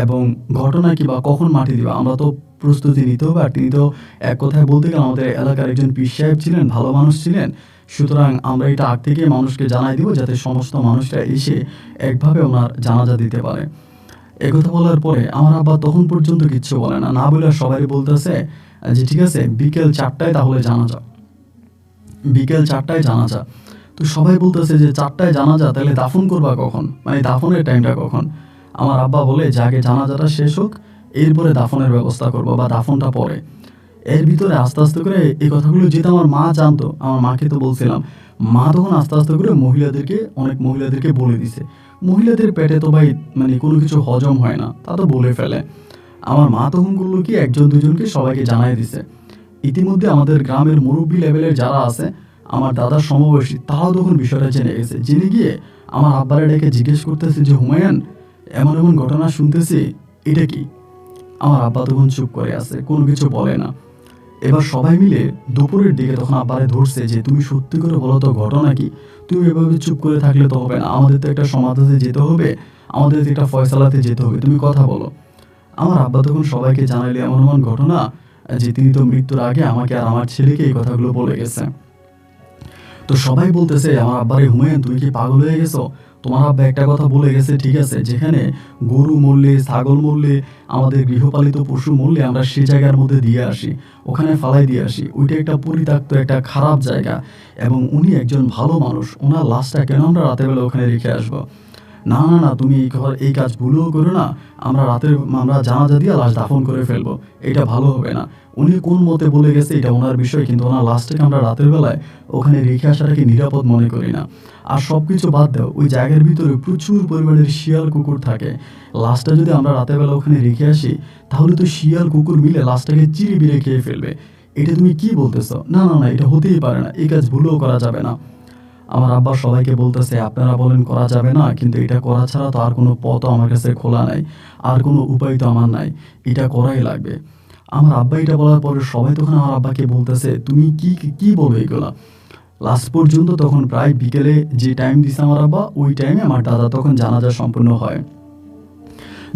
এবং ঘটনা কি, বা কখন মাটি দিবা? আমরা তো প্রস্তুতি নিতে হবে। আর তিনি তো এক কথায় বলতে গেলে আমাদের এলাকার একজন পীর সাহেব ছিলেন, ভালো মানুষ ছিলেন। সুতরাং আমরা এটা আগ থেকে মানুষকে জানাই দিব যাতে সমস্ত মানুষরা এসে একভাবে ওনার জানাজা দিতে পারে। একথা বলার পরে আমার আব্বা তখন পর্যন্ত কিচ্ছু বলে না, না বলে সবাই বলতেছে যে ঠিক আছে বিকেল 4টায় তাহলে জানাজা, বিকেল 4টায় জানাজা। তো সবাই বলতেছে যে 4টায় জানাজা, তাহলে দাফন করবা কখন, মানে দাফনের টাইমটা কখন? আমার আব্বা বলে যে আগে জানাজাটা শেষ হোক, এরপরে দাফনের ব্যবস্থা করবো বা দাফনটা পরে। এর ভিতরে আস্তে আস্তে করে এই কথাগুলো যেহেতু আমার মা জানতো, আমার মাকে তো বলছিলাম, মা তখন আস্তে আস্তে করে অনেক মহিলাদেরকে বলে দিছে। মহিলাদের পেটে তো ভাই মানে কোনো কিছু হজম হয় না, তা তো বলে ফেলে। আমার মা তখন করলো কি, একজন দুজনকে সবাইকে জানাই দিছে। ইতিমধ্যে আমাদের গ্রামের মুরব্বী লেভেলের যারা আছে, আমার দাদার সমবয়সী, তারাও তখন বিষয়টা জেনে গেছে। জেনে গিয়ে আমার আব্বারে ডেকে জিজ্ঞেস করতেছে যে হুমায়ুন, এমন এমন ঘটনা শুনতেছি, এটা কি? আমার আব্বা তখন চুপ করে আছে, কোনো কিছু বলে না। এবার সবাই মিলে দুপুরের দিকে তখন আব্বারে ধরছে যে তুমি সত্যি করে বলো তো ঘটনা কি? তুমি এভাবে চুপ করে থাকলে তো হবে না, আমাদের তো একটা সমাধানে যেতে হবে, আমাদের তো একটা ফয়সালাতে যেতে হবে, তুমি কথা বলো। আমার আব্বা তখন সবাইকে জানাইলে এমন এমন ঘটনা যে তিনি তো মৃত্যুর আগে আমাকে আর আমার ছেলেকে এই কথাগুলো বলে গেছে। তো সবাই বলতেছে আমার আব্বারে, হুমায়ুন তুমি কি পাগল হয়ে গেছো? তোমার আব্বা একটা কথা বলে গেছে, ঠিক আছে, যেখানে গরু মরলে, ছাগল মরলে, আমাদের গৃহপালিত পশু মরলে আমরা সেই জায়গার মধ্যে দিয়ে আসি, ওখানে ফালাই দিয়ে আসি, ওইটা একটা পরিত্যক্ত একটা খারাপ জায়গা, এবং উনি একজন ভালো মানুষ, ওনার লাশটা কেন আমরা রাতের বেলা ওখানে রেখে আসবো? না না না, তুমি এই কাজ ভুলেও করো না, আমরা জানাজা দিয়ে লাশ দাফন করে ফেলবো, এটা ভালো হবে না। উনি কোন মতে বলে গেছে এটা ওনার বিষয়, কিন্তু ওনার লাশটাকে আমরা রাতের বেলায় ওখানে রেখে আসাটাকে নিরাপদ মনে করি না। আর সব কিছু বাদ দাও, ওই জায়গার ভিতরে প্রচুর পরিমাণের শিয়াল কুকুর থাকে, লাশটা যদি আমরা রাতের বেলা ওখানে রেখে আসি, তাহলে তো শিয়াল কুকুর মিলে লাশটাকে চিরিবিরে খেয়ে ফেলবে। এটা তুমি কি বলতেছো? না না না, এটা হতেই পারে না, এই কাজ ভুলেও করা যাবে না। আমার আব্বা সবাইকে বলতেছে আপনারা বলেন করা যাবে না, কিন্তু এটা করা ছাড়া তো আর কোনো পথও আমার কাছে খোলা নাই, আর কোনো উপায় তো আমার নাই, এটা করাই লাগবে। আমার আব্বা এটা বলার পরে সবাই তখন আমার আব্বাকে বলতেছে তুমি কি কি বলো এগুলা? লাস্ট পর্যন্ত তখন প্রায় বিকেলে যে টাইম দিছে আমার আব্বা, ওই টাইমে আমার দাদা তখন জানাজা সম্পূর্ণ হয়।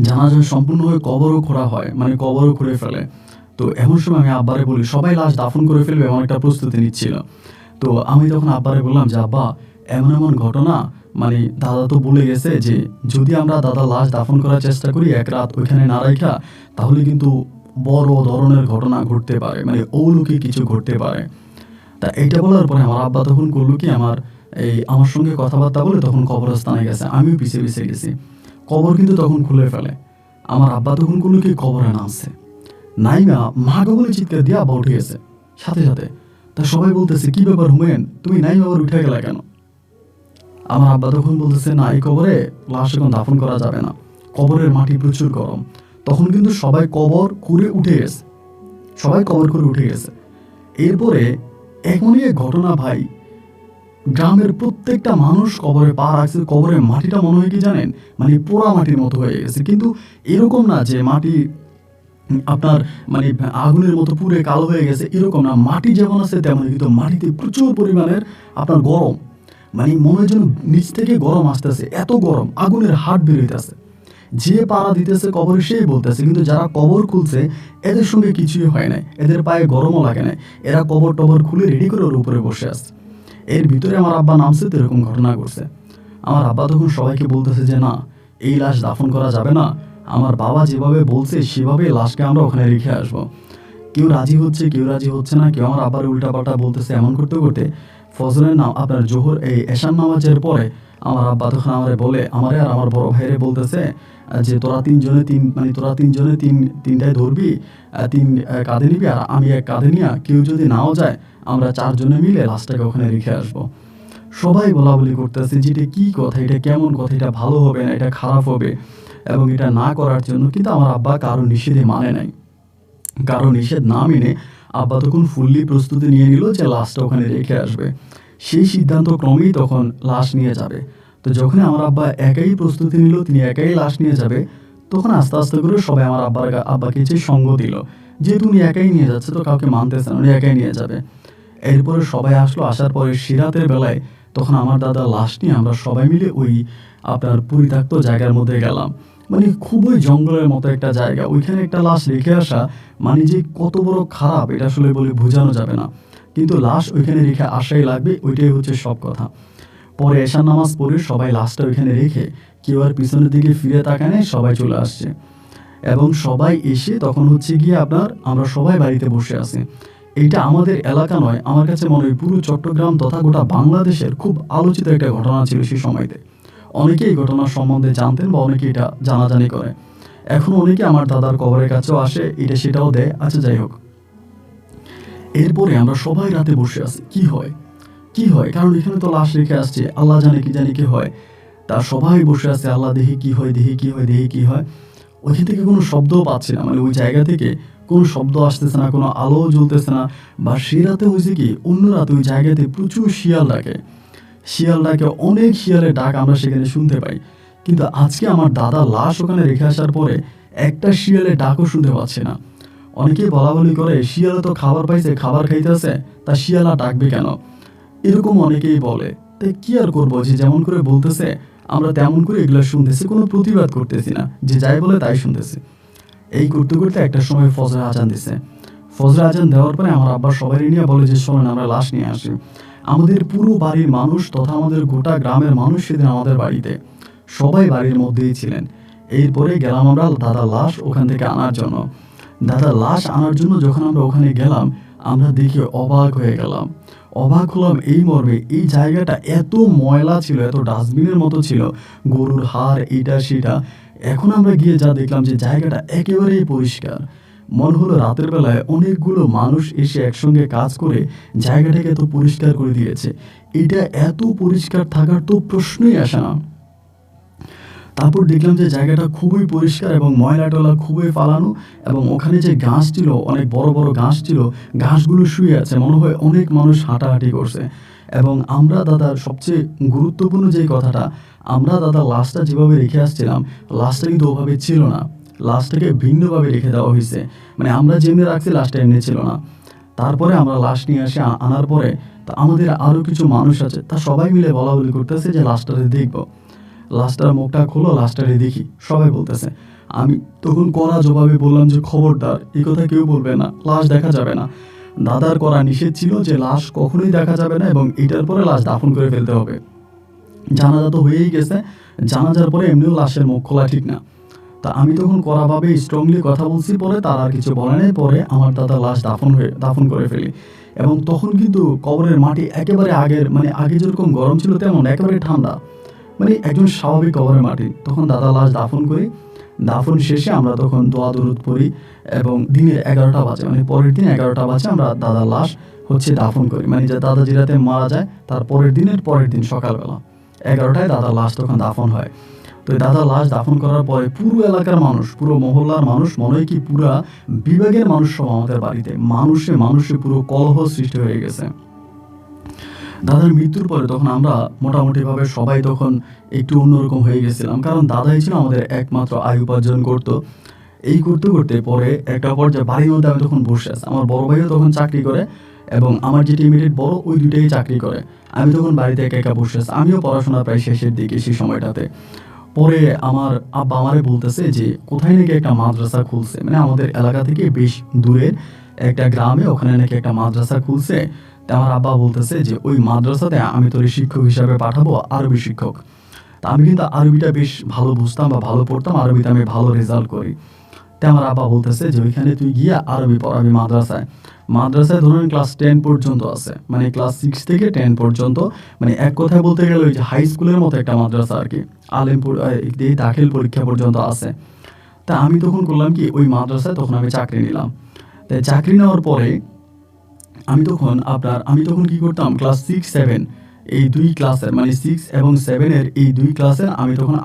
জানাজা সম্পূর্ণ হয়ে কবরও খোঁড়া হয়, মানে কবরও খুঁড়ে ফেলে। তো এমন সময় আমি আব্বারে বলি সবাই লাশ দাফন করে ফেলবে, এমন একটা প্রস্তুতি নিচ্ছিল। তো আমি তখন আব্বারে বললাম যে আব্বা, এমন এমন ঘটনা, মানে দাদা তো বলে গেছে যে যদি আমরা দাদা লাশ দাফন করার চেষ্টা করি এক রাত ওইখানে না রাখা, তাহলে কিন্তু বড় ধরনের ঘটনা ঘটতে পারে, মানে অলৌকিক কিছু ঘটতে পারে। তা এইটা বলার পরে আমার আব্বা তখন করলো কি, আমার সঙ্গে কথাবার্তা বলে তখন কবরস্থানে গেছে, আমিও পিছিয়ে পিছিয়ে গেছি। কবর কিন্তু তখন খুলে ফেলে। আমার আব্বা তখন করলো কি, কবরে নামছে, নাইমা মাগো বলে চিৎকার দিয়ে আব্বা উঠে গেছে সাথে সাথে। তা সবাই বলতেছে কি ব্যাপার হুমায়ুন, তুমি নাইমা আবার উঠে গেলা কেন? আমার আব্বা তখন বলতেছে না, এই কবরে লাশ এখন দাফন করা যাবে না, কবরের মাটি প্রচুর গরম। তখন কিন্তু সবাই কবর করে উঠে গেছে, সবাই কবর করে উঠে গেছে। এরপরে এমনই এক ঘটনা ভাই, গ্রামের প্রত্যেকটা মানুষ কবরে পা রাখছে, কবরের মাটিটা মনে হয় কি জানেন, মানে পোড়া মাটির মতো হয়ে গেছে। কিন্তু এরকম না যে মাটি আপনার মানে আগুনের মতো পুড়ে কালো হয়ে গেছে, এরকম না, মাটি যেমন আছে তেমন, কিন্তু মাটিতে প্রচুর পরিমাণের আপনার গরম, মানে মনে হয় যেন নিচ থেকে গরম আসতেছে, এত গরম, আগুনের হাট বেরোইতেছে। যে পাড়া দিতেছে কবরে সেই বলতেছে, কিন্তু যারা কবর খুলছে এদের সঙ্গে কিছুই হয় নাই, এদের পায়ে গরমও লাগে নাই, এরা কবর টবর খুলে রেডি করে ওর উপরে বসে আছে। এর ভিতরে আমার আব্বা নামছে, তো এরকম ঘটনা করছে। আমার আব্বা তখন সবাইকে বলতেছে যে না, এই লাশ দাফন করা যাবে না, আমার বাবা যেভাবে বলছে সেভাবে লাশকে আমরা ওখানে রেখে আসবো। কেউ রাজি হচ্ছে, কেউ রাজি হচ্ছে না, কেউ আমার আব্বার উল্টাপাল্টা বলতেছে। এমন করতে করতে ফজরের নাম আপনার জোহর এই এশান নামাজের পরে আমার আব্বা তখন আমারে বলে, আমারে আর আমার বড় ভাইরে বলতেছে যে তোরা তিনজনে তিনটায় ধরবি, তিন কাঁধে নিবি, আর আমি এক কাঁধে নিয়ে, কেউ যদি নাও যায় আমরা 4 জনে মিলে লাশটাকে ওখানে রেখে আসবো। সবাই বলাবলি করতেছে যে এটা কি কথা, এটা কেমন কথা, এটা ভালো হবে না, এটা খারাপ হবে, এবং এটা না করার জন্য। কিন্তু আমার আব্বা কারো নিষেধে মানে নাই, কারো নিষেধ না মেনে আব্বা তখন ফুললি প্রস্তুতি নিয়ে নিল যে লাশটা ওখানে রেখে আসবে। সেই সিদ্ধান্ত ক্রমেই তখন লাশ নিয়ে যাবে। তো যখন আমার আব্বা একাই প্রস্তুতি নিল, তিনি একাই লাশ নিয়ে যাবে, তখন আস্তে আস্তে করে সবাই আমার আব্বাকে যে সঙ্গ দিল, যেহেতু উনি একাই নিয়ে যাচ্ছে তো কাউকে মানতেছে না, উনি একাই নিয়ে যাবে। এরপরে সবাই আসলো, আসার পরে সিরাতের বেলায় তখন আমার দাদা লাশ নিয়ে আমরা সবাই মিলে ওই আপনার পরিত্যক্ত জায়গার মধ্যে গেলাম। মানে খুবই জঙ্গলের মতো একটা জায়গা, ওইখানে একটা লাশ রেখে আসা মানে যে কত বড় খারাপ এটা আসলে বলে বোঝানো যাবে না। কিন্তু লাশ ওইখানে রেখে আসাই লাগবে, ওইটাই হচ্ছে সব কথা। পরে এশার নামাজ পড়ে সবাই লাশটা ওইখানে রেখে কেউ আর পিছনের দিকে ফিরে তাকায় নাই, সবাই চলে আসছে। এবং সবাই এসে তখন হচ্ছে গিয়ে আমরা সবাই বাড়িতে বসে আছি। এইটা আমাদের এলাকা নয়, আমার কাছে মনে হয় পুরো চট্টগ্রাম তথা গোটা বাংলাদেশের খুব আলোচিত একটা ঘটনা ছিল সেই সময়তে। অনেকেই এই ঘটনার সম্বন্ধে জানতেন বা অনেকে এটা জানাজানি করে। এখন অনেকে আমার দাদার কবরের কাছেও আসে, এটা সেটাও দেয়। আচ্ছা, যাই হোক, এরপরে আমরা সবাই রাতে বসে আছি, কি হয় কি হয়, কারণ এখানে তো লাশ রেখে আসছে, আল্লাহ জানে কি জানি কি হয়। তা সবাই বসে আছে, আল্লাহ দেখি কি হয়, দেখি কি হয়, দেখি কি হয়। ওইখান থেকে কোনো শব্দও পাচ্ছি না, মানে ওই জায়গা থেকে কোনো শব্দ আসতেছে না, কোনো আলোও জ্বলতেছে না। বা সে রাতে হয়েছে কি, অন্য রাতে ওই জায়গাতে প্রচুর শিয়াল ডাকে, শিয়াল ডাকে, অনেক শিয়ালের ডাক আমরা সেখানে শুনতে পাই। কিন্তু আজকে আমার দাদা লাশ ওখানে রেখে আসার পরে একটা শিয়ালের ডাকও শুনতে পাচ্ছি না। অনেকেই বলা বলি করে, শিয়ালে তো খাবার পাইছে, খাবার খাইতেছে, তা শিয়াল আর ডাকবে কেন, এরকম অনেকেই বলে। তাই কি আর করবো, যে যেমন করে বলতেছে আমরা তেমন করে এগুলো শুনতেছি, কোনো প্রতিবাদ করতেছি না, যে যাই বলে তাই শুনতেছি। এই করতে করতে একটা সময় ফজর আজান দিছে। ফজর আজান দেওয়ার পরে আমার আব্বা সবাই নিয়ে বলে যে শোনেন আমরা লাশ নিয়ে আসি। আমাদের পুরো বাড়ির মানুষ তথা আমাদের গোটা গ্রামের মানুষ সেদিন আমাদের বাড়িতে, সবাই বাড়ির মধ্যেই ছিলেন। এরপরে গেলাম আমরা দাদার লাশ ওখান থেকে আনার জন্য। দাদার লাশ আনার জন্য যখন আমরা ওখানে গেলাম, আমরা দেখে অবাক হয়ে গেলাম। অবাক হলাম এই মর্মে, এই জায়গাটা এত ময়লা ছিল, এত ডাস্টবিনের মতো ছিল, গরুর হাড় এটা সেটা। এখন আমরা গিয়ে যা দেখলাম যে জায়গাটা একেবারেই পরিষ্কার। মনে হলো রাতের বেলায় অনেকগুলো মানুষ এসে একসঙ্গে কাজ করে জায়গাটাকে এত পরিষ্কার করে দিয়েছে। এটা এত পরিষ্কার থাকার তো প্রশ্নই আসে না। তারপর দেখলাম যে জায়গাটা খুবই পরিষ্কার এবং ময়লা টলা খুবই ফালানো, এবং ওখানে যে ঘাস ছিল, অনেক বড় বড় ঘাস ছিল, ঘাসগুলো শুয়ে আছে, মনে হয় অনেক মানুষ হাঁটাহাঁটি করছে। এবং আমরা দাদার সবচেয়ে গুরুত্বপূর্ণ যে কথাটা, আমরা দাদার লাশটা যেভাবে রেখে আসছিলাম, লাশটা কিন্তু ওভাবে ছিল না, লাশটাকে ভিন্নভাবে রেখে দেওয়া হয়েছে। মানে আমরা যেমনি রাখছি লাশটা এমনি ছিল না। তারপরে আমরা লাশ নিয়ে আসি, আনার পরে তা আমাদের আরও কিছু মানুষ আছে, তা সবাই মিলে বলা বলি করতেছে যে লাশটাতে দেখবো। লাশটার মুখটা খোলো, লাশটারে দেখি, সবাই বলতেছে। আমি তখন কড়া জবাবে বললাম যে খবরদার, এই কথা কেউ বলবে না, লাশ দেখা যাবে না। দাদার করা নিষেধ ছিল যে লাশ কখনোই দেখা যাবে না, এবং এটার পরে লাশ দাফন করে ফেলতে হবে। জানাজা তো হয়েই গেছে, জানাজার পরে এমনিও লাশের মুখ খোলা ঠিক না। তা আমি তখন কড়াভাবে স্ট্রংলি কথা বলছি, পরে তার আর কিছু বলে নাই। পরে আমার দাদা লাশ দাফন করে ফেলি। এবং তখন কিন্তু কবরের মাটি একেবারে আগের, মানে আগে যেরকম গরম ছিল তেমন একেবারে ঠান্ডা, মানে একজন স্বাভাবিক কবরের মাটি। তখন দাদা লাশ দাফন করি, দাফন শেষে আমরা তখন দোয়া দরুদ পড়ি, এবং দিনের 11টা বাজে, মানে পরের দিন 11টা বাজে আমরা দাদার লাশ দাফন করি। মানে যে দাদা যে রাতে মারা যায় তার পরের দিন সকালবেলা 11টায় দাদার লাশ তখন দাফন হয়। তো দাদার লাশ দাফন করার পরে পুরো এলাকার মানুষ, পুরো মহল্লার মানুষ, মনে হয় কি পুরা বিভাগের মানুষ সব আমাদের বাড়িতে, মানুষে পুরো কলহ সৃষ্টি হয়ে গেছে। দাদার মৃত্যুর পরে তখন আমরা মোটামুটিভাবে সবাই তখন একটু অন্যরকম হয়ে গেছিলাম, কারণ দাদাই ছিল আমাদের একমাত্র আয় উপার্জন করতো। এই করতে করতে পরে একটা পর্যায়ে বাড়ির মধ্যে আমি তখন বসে আছি, আমার বড় ভাইও তখন চাকরি করে, এবং আমার যেটি ইমিডিয়েট বড় ওই দুইটাই চাকরি করে। আমি তখন বাড়িতে একা একা বসে আছি, আমিও পড়াশোনা প্রায় শেষের দিকে সেই সময়টাতে। পরে আমার আব্বা আমারে বলতেছে যে কোথায় নাকি একটা মাদ্রাসা খুলছে, মানে আমাদের এলাকা থেকে বেশ দূরের একটা গ্রামে, ওখানে নাকি একটা মাদ্রাসা খুলছে। তা আমার আব্বা বলতেছে যে ওই মাদ্রাসাতে আমি তোর শিক্ষক হিসাবে পাঠাবো, আরবি শিক্ষক। তা আমি কিন্তু আরবিটা বেশ ভালো বুঝতাম বা ভালো পড়তাম, আরবিতে আমি ভালো রেজাল্ট করি। তা আমার আব্বা বলতেছে যে ওইখানে তুই গিয়ে আরবি পড়াবি মাদ্রাসায়। মাদ্রাসায় ধরুন ক্লাস 10 পর্যন্ত আছে, মানে ক্লাস 6 থেকে 10 পর্যন্ত, মানে এক কথায় বলতে গেলে ওই যে হাই স্কুলের মতো একটা মাদ্রাসা আর কি। আলিমপুর দাখিল পরীক্ষা পর্যন্ত আছে। তা আমি তখন করলাম কি, ওই মাদ্রাসায় তখন আমি চাকরি নিলাম। তাই চাকরি নেওয়ার পরে আমি তখন কি করতাম, ক্লাস 6-7 এই দুই ক্লাসের, মানে 6 এবং 7-এর এই দুই ক্লাসের আমি তখন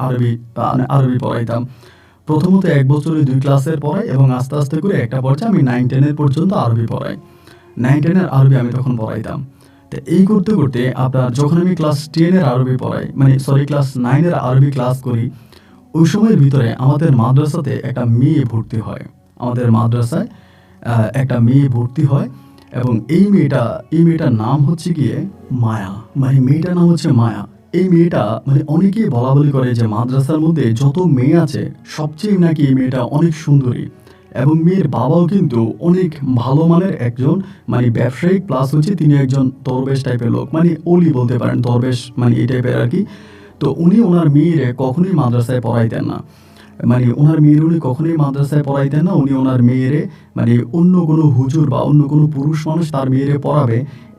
আরবি পড়াইতাম। প্রথমত 1 বছরে 2 ক্লাসের পড়াই, এবং আস্তে আস্তে করে একটা পর্যায়ে আমি 9-10 পর্যন্ত আরবি পড়াই। 9-10 আরবি আমি তখন পড়াইতাম। তো এই করতে করতে যখন আমি ক্লাস 10 আরবি পড়াই, মানে ক্লাস 9 আরবি ক্লাস করি, ওই সময়ের ভিতরে আমাদের মাদ্রাসাতে একটা মেয়ে ভর্তি হয়। আমাদের মাদ্রাসায় একটা মেয়ে ভর্তি হয়, এবং এই মেয়েটার নাম হচ্ছে গিয়ে মায়া, মানে মেয়েটার নাম হচ্ছে মায়া। এই মেয়েটা মানে অনেকেই বলাবলি করে যে মাদ্রাসার মধ্যে যত মেয়ে আছে সবচেয়ে নাকি এই মেয়েটা অনেক সুন্দরী, এবং মেয়ের বাবাও কিন্তু অনেক ভালো মানের একজন মানে ব্যবসায়ী, প্লাস হচ্ছে তিনি একজন দরবেশ টাইপের লোক, মানে অলি বলতে পারেন, দরবেশ মানে এই টাইপের আর কি। তো উনি ওনার মেয়েরে কখনোই মাদ্রাসায় পড়াইতেন না, মানে ওনার মেয়ের উনি কখনোই মাদ্রাসায় পড়াইতেন না। উনি ওনার মেয়েরে মানে অন্য কোনো হুজুর বা অন্য কোনো পুরুষ মানুষ তার মেয়েরে পড়াবে,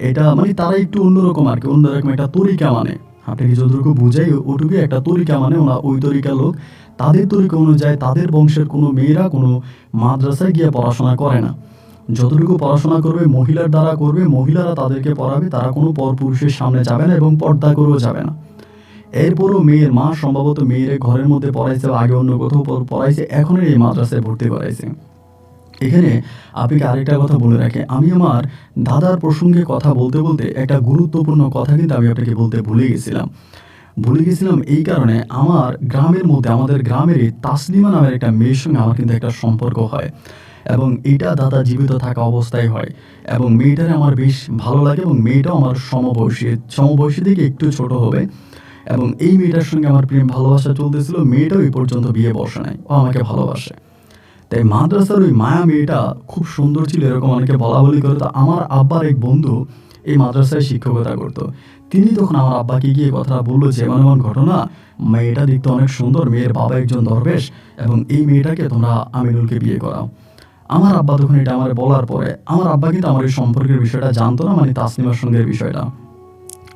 এটা মানে তারা একটু অন্যরকম আর কি, অন্যরকম একটা তরিকা মানে, আপনাকে যতটুকু বুঝাই ওটুকুই একটা তরিকা মানে, ওরা ওই তরিকা লোক। তাদের তরিকা অনুযায়ী তাদের বংশের কোনো মেয়েরা কোনো মাদ্রাসায় গিয়ে পড়াশোনা করে না। যতটুকু পড়াশোনা করবে মহিলার দ্বারা করবে, মহিলারা তাদেরকে পড়াবে, তারা কোনো পরপুরুষের সামনে যাবে না এবং পর্দা করেও যাবে না। এরপরও মেয়ের মা সম্ভবত মেয়ের ঘরের মধ্যে পড়াইছে, আগে অন্য কোথাও পড়াইছে, এখন এই মাদ্রাসায় ভর্তি করাইছে। এখানে আপনাকে আরেকটা কথা বলে রাখি, আমি আমার দাদার প্রসঙ্গে কথা বলতে বলতে একটা গুরুত্বপূর্ণ কথা কিন্তু আমি আপনাকে বলতে ভুলে গেছিলাম এই কারণে, আমার গ্রামের মধ্যে, আমাদের গ্রামেরই তাসলিমা নামের একটা মেয়ের সঙ্গে আমার কিন্তু একটা সম্পর্ক হয়, এবং এটা দাদা জীবিত থাকা অবস্থায় হয়, এবং মেয়েটারে আমার বেশ ভালো লাগে, এবং মেয়েটাও আমার সমবয়সী থেকে একটু ছোট হবে, এবং এই মেয়েটার সঙ্গে আমার প্রেম ভালোবাসা চলতেছিল। মেয়েটাও এই পর্যন্ত বিয়ে বসে নাই, ও আমাকে ভালোবাসে। তাই মাদ্রাসার ওই মায়া মেয়েটা খুব সুন্দর ছিল, এরকম অনেকে বলাবলি করে। তো আমার আব্বার এক বন্ধু এই মাদ্রাসায় শিক্ষকতা করতো, তিনি তখন আমার আব্বাকে গিয়ে কথাটা বললো যে এমন এমন ঘটনা, মেয়েটা দেখতে অনেক সুন্দর, মেয়ের বাবা একজন দরবেশ, এবং এই মেয়েটাকে তোমরা আমিনুলকে বিয়ে করাও। আমার আব্বা তখন এটা আমার বলার পরে, আমার আব্বা কিন্তু আমার এই সম্পর্কের বিষয়টা জানতো না, মানে তাসলিমার সঙ্গে বিষয়টা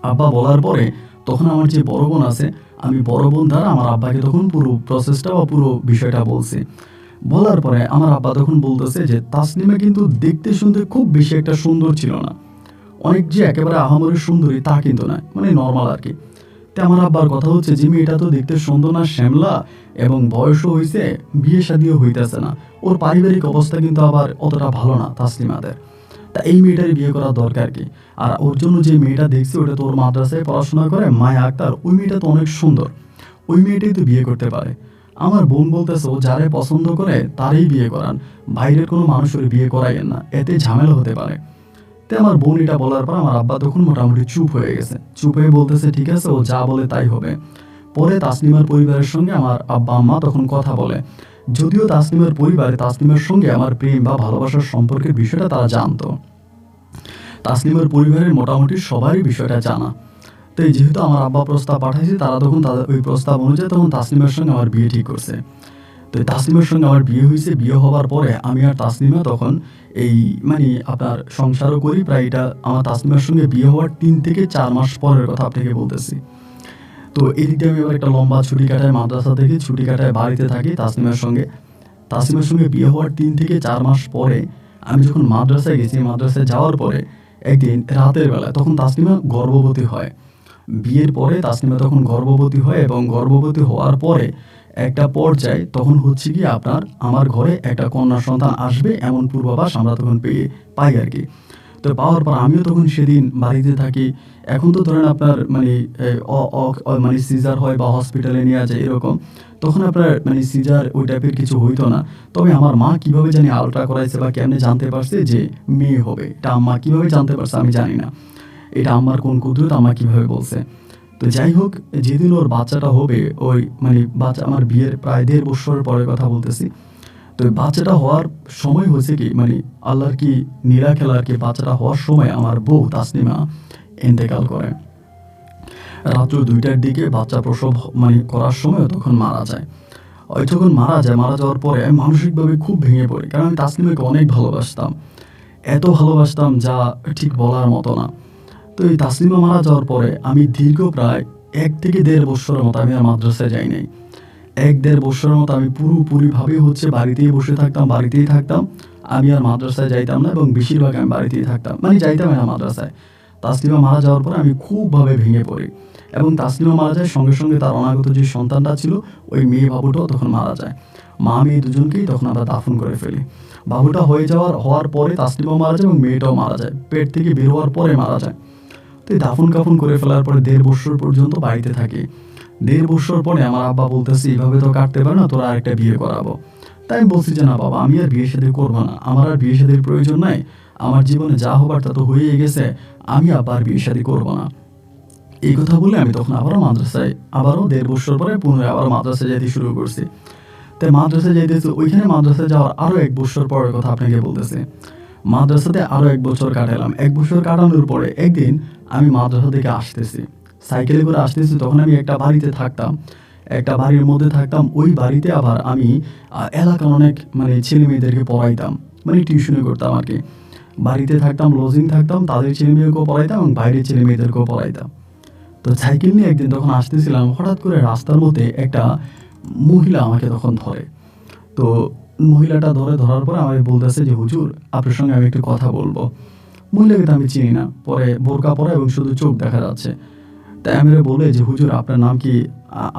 আব্বা বলার পরে, তখন আমার যে বড় বোন আছে, আমি বড় বোন দ্বারা আমার আব্বাকে তখন পুরো প্রসেসটা বা পুরো বিষয়টা বলছি। বলার পরে আমার আব্বা তখন বলতেছে যে তাসলিমা কিন্তু দেখতে শুনতে খুব বেশি একটা সুন্দর ছিল না, অনেক যে একেবারে আহামরি সুন্দরী তা কিন্তু নয়, মানে নর্মাল আর কি। তো আমার আব্বার কথা হচ্ছে যে মেয়েটা তো দেখতে সুন্দর না, শ্যামলা, এবং বয়সও হয়েছে, বিয়ে শাদিও হইতেছে না, ওর পারিবারিক অবস্থা কিন্তু আবার অতটা ভালো না তাসলিমাদের, তা এই মেয়েটারই বিয়ে করা দরকার কি? আর ওর জন্য যে মেয়েটা দেখছি ওটা তো ওর মাদ্রাসায় পড়াশোনা করে, মায়া আক্তার, ওই মেয়েটা তো অনেক সুন্দর, ওই মেয়েটাই তো বিয়ে করতে পারে। আমার বোন বলতেছে ও যারে পছন্দ করে তারই বিয়ে করান, বাইরের কোনো মানুষের বিয়ে করাইয়েন না, এতে ঝামেলা হতে পারে। তো আমার বোন এটা বলার পর আমার আব্বা তখন মোটামুটি চুপ হয়ে গেছে, চুপ হয়ে বলতেছে ঠিক আছে, ও যা বলে তাই হবে। পরে তাসলিমার পরিবারের সঙ্গে আমার আব্বা আম্মা তখন কথা বলে, যদিও তাসলিমার পরিবারে তাসলিমার সঙ্গে আমার প্রেম বা ভালোবাসার সম্পর্কের বিষয়টা তারা জানতো, তাসলিমের পরিবারের মোটামুটি সবারই বিষয়টা জানা। তো এই যেহেতু আমার আব্বা প্রস্তাব পাঠাইছে, তারা তখন তাদের ওই প্রস্তাব অনুযায়ী তখন তাসলিমের সঙ্গে আমার বিয়ে ঠিক করছে। তো এই তাসলিমের সঙ্গে আমার বিয়ে হয়েছে, বিয়ে হওয়ার পরে আমি আর তাসলিমা তখন এই মানে আপনার সংসারও করি প্রায়, এটা আমার তাসলিমার সঙ্গে বিয়ে হওয়ার 3 থেকে 4 মাস পরের কথা আপনাকে বলতেছি। তো এদিক দিয়ে আমি এবার একটা লম্বা ছুটি কাটাই, মাদ্রাসা থেকে ছুটি কাটায় বাড়িতে থাকি তাসলিমার সঙ্গে বিয়ে হওয়ার 3 থেকে 4 মাস পরে আমি যখন মাদ্রাসায় গেছি, মাদ্রাসায় যাওয়ার পরে একদিন রাতের বেলা তখন তাসলিমা গর্ভবতী হয়। বিয়ের পরে তাসলিমা তখন গর্ভবতী হয়, এবং গর্ভবতী হওয়ার পরে একটা পর্যায়ে তখন হচ্ছে কি আপনার আমার ঘরে একটা কন্যা সন্তান আসবে এমন পূর্বাভাস আমরা তখন পাই আর কি। তো পাওয়ার পর আমিও তখন সেদিন বাড়িতে থাকি। এখন তো ধরেন আপনার মানে মানে সিজার হয় বা হসপিটালে নিয়ে যায় এরকম, তখন আপনার মানে সিজার ওই টাইপের কিছু হইতো না। তবে আমার মা কিভাবে জানি আলট্রা করাইছে বা কেমনে জানতে পারছে যে মেয়ে হবে, এটা আম্মা কিভাবে জানতে পারছে আমি জানি না, এটা আম্মার কোন কুদরত, আম্মা কিভাবে বলছে। তো যাই হোক, যেদিন ওর বাচ্চাটা হবে, ওই মানে বাচ্চা আমার বিয়ের প্রায় 1.5 বছরের পরের কথা বলতেছি। তো ওই বাচ্চাটা হওয়ার সময় হয়েছে কি মানে আল্লাহর কি নীলা খেলা আর কি, বাচ্চাটা হওয়ার সময় আমার বউ তাসলিমা ইন্তেকাল করে। রাত্র 2টার দিকে বাচ্চা প্রসব মানে করার সময় তখন মারা যায়। ওই যখন মারা যাওয়ার পরে আমি মানসিকভাবে খুব ভেঙে পড়ি, কারণ আমি তাসলিমাকে অনেক ভালোবাসতাম, এত ভালোবাসতাম যা ঠিক বলার মতো না। তো এই তাসলিমা মারা যাওয়ার পরে আমি দীর্ঘ প্রায় 1 থেকে 1.5 বছরের মতো আমি আর মাদ্রাসায় যাই নাই। 1-1.5 বছরের মতো আমি পুরোপুরিভাবে হচ্ছে বাড়িতেই থাকতাম। আমি আর মাদ্রাসায় যাইতাম না, এবং বেশিরভাগ আমি বাড়িতেই থাকতাম, মানে যাইতামই না মাদ্রাসায়। তাসলিমা মারা যাওয়ার পরে আমি খুবভাবে ভেঙে পড়ি, এবং তাসলিমা মারা যায় সঙ্গে সঙ্গে তার অনাগত যে সন্তানটা ছিল ওই মেয়ে বাবুটাও তখন মারা যায়। মা মেয়ে দুজনকেই তখন আমরা দাফন করে ফেলি। বাবুটা হওয়ার পরে তাসলিমা মারা যায় এবং মেয়েটাও মারা যায়, পেট থেকে বের হওয়ার পরে মারা যায়। তো এই দাফন কাফন করে ফেলার পরে 1.5 বছর পর্যন্ত বাড়িতে থাকি। 1.5 বছর পরে আমার আব্বা বলতেছে এইভাবে তো কাটতে পারে না, তোরা আরেকটা বিয়ে করাবো। তাই আমি বলছি যে না বাবা, আমি আর বিয়ে শাদী করবো না, আমার আর বিয়ে শাদীর প্রয়োজন নাই, আমার জীবনে যা হবার তা তো হয়েই গেছে, আমি আবার বিয়ে শাদী করবো না। এই কথা বলে আমি তখন আবারও 1.5 বছর পরে পুনরায় আবার মাদ্রাসায় যাইতে শুরু করছি। তাই মাদ্রাসায় যাইতেছি, ওইখানে মাদ্রাসায় যাওয়ার আরও 1 বছর পরের কথা আপনাকে বলতেছি। মাদ্রাসাতে আরও 1 বছর কাটালাম। 1 বছর কাটানোর পরে একদিন আমি মাদ্রাসা থেকে আসতেছি, সাইকেলে করে আসতেছি। তখন আমি একটা বাড়িতে থাকতাম, একটা বাড়ির মধ্যে থাকতাম। ওই বাড়িতে আবার আমি এলাকার অনেক ছেলে মেয়েদেরকে পড়াইতাম, টিউশনি করতাম আর কি। বাড়িতে থাকতাম, লজিং থাকতাম, তাদের ছেলে মেয়েকেও পড়াইতাম এবং বাইরের ছেলে মেয়েদেরকেও পড়াইতাম। তো সাইকেল নিয়ে একদিন তখন আসতেছিলাম, হঠাৎ করে রাস্তার মধ্যে একটা মহিলা আমাকে তখন ধরে। তো মহিলাটা ধরার পরে আমাকে বলতেছে যে হুজুর, আপনার সঙ্গে আমি একটু কথা বলবো। মহিলাকে তো আমি চিনি না, পরে বোরকা পরা এবং শুধু চোখ দেখা যাচ্ছে। তাই আমি বলে যে হুজুর, আপনার নাম কি?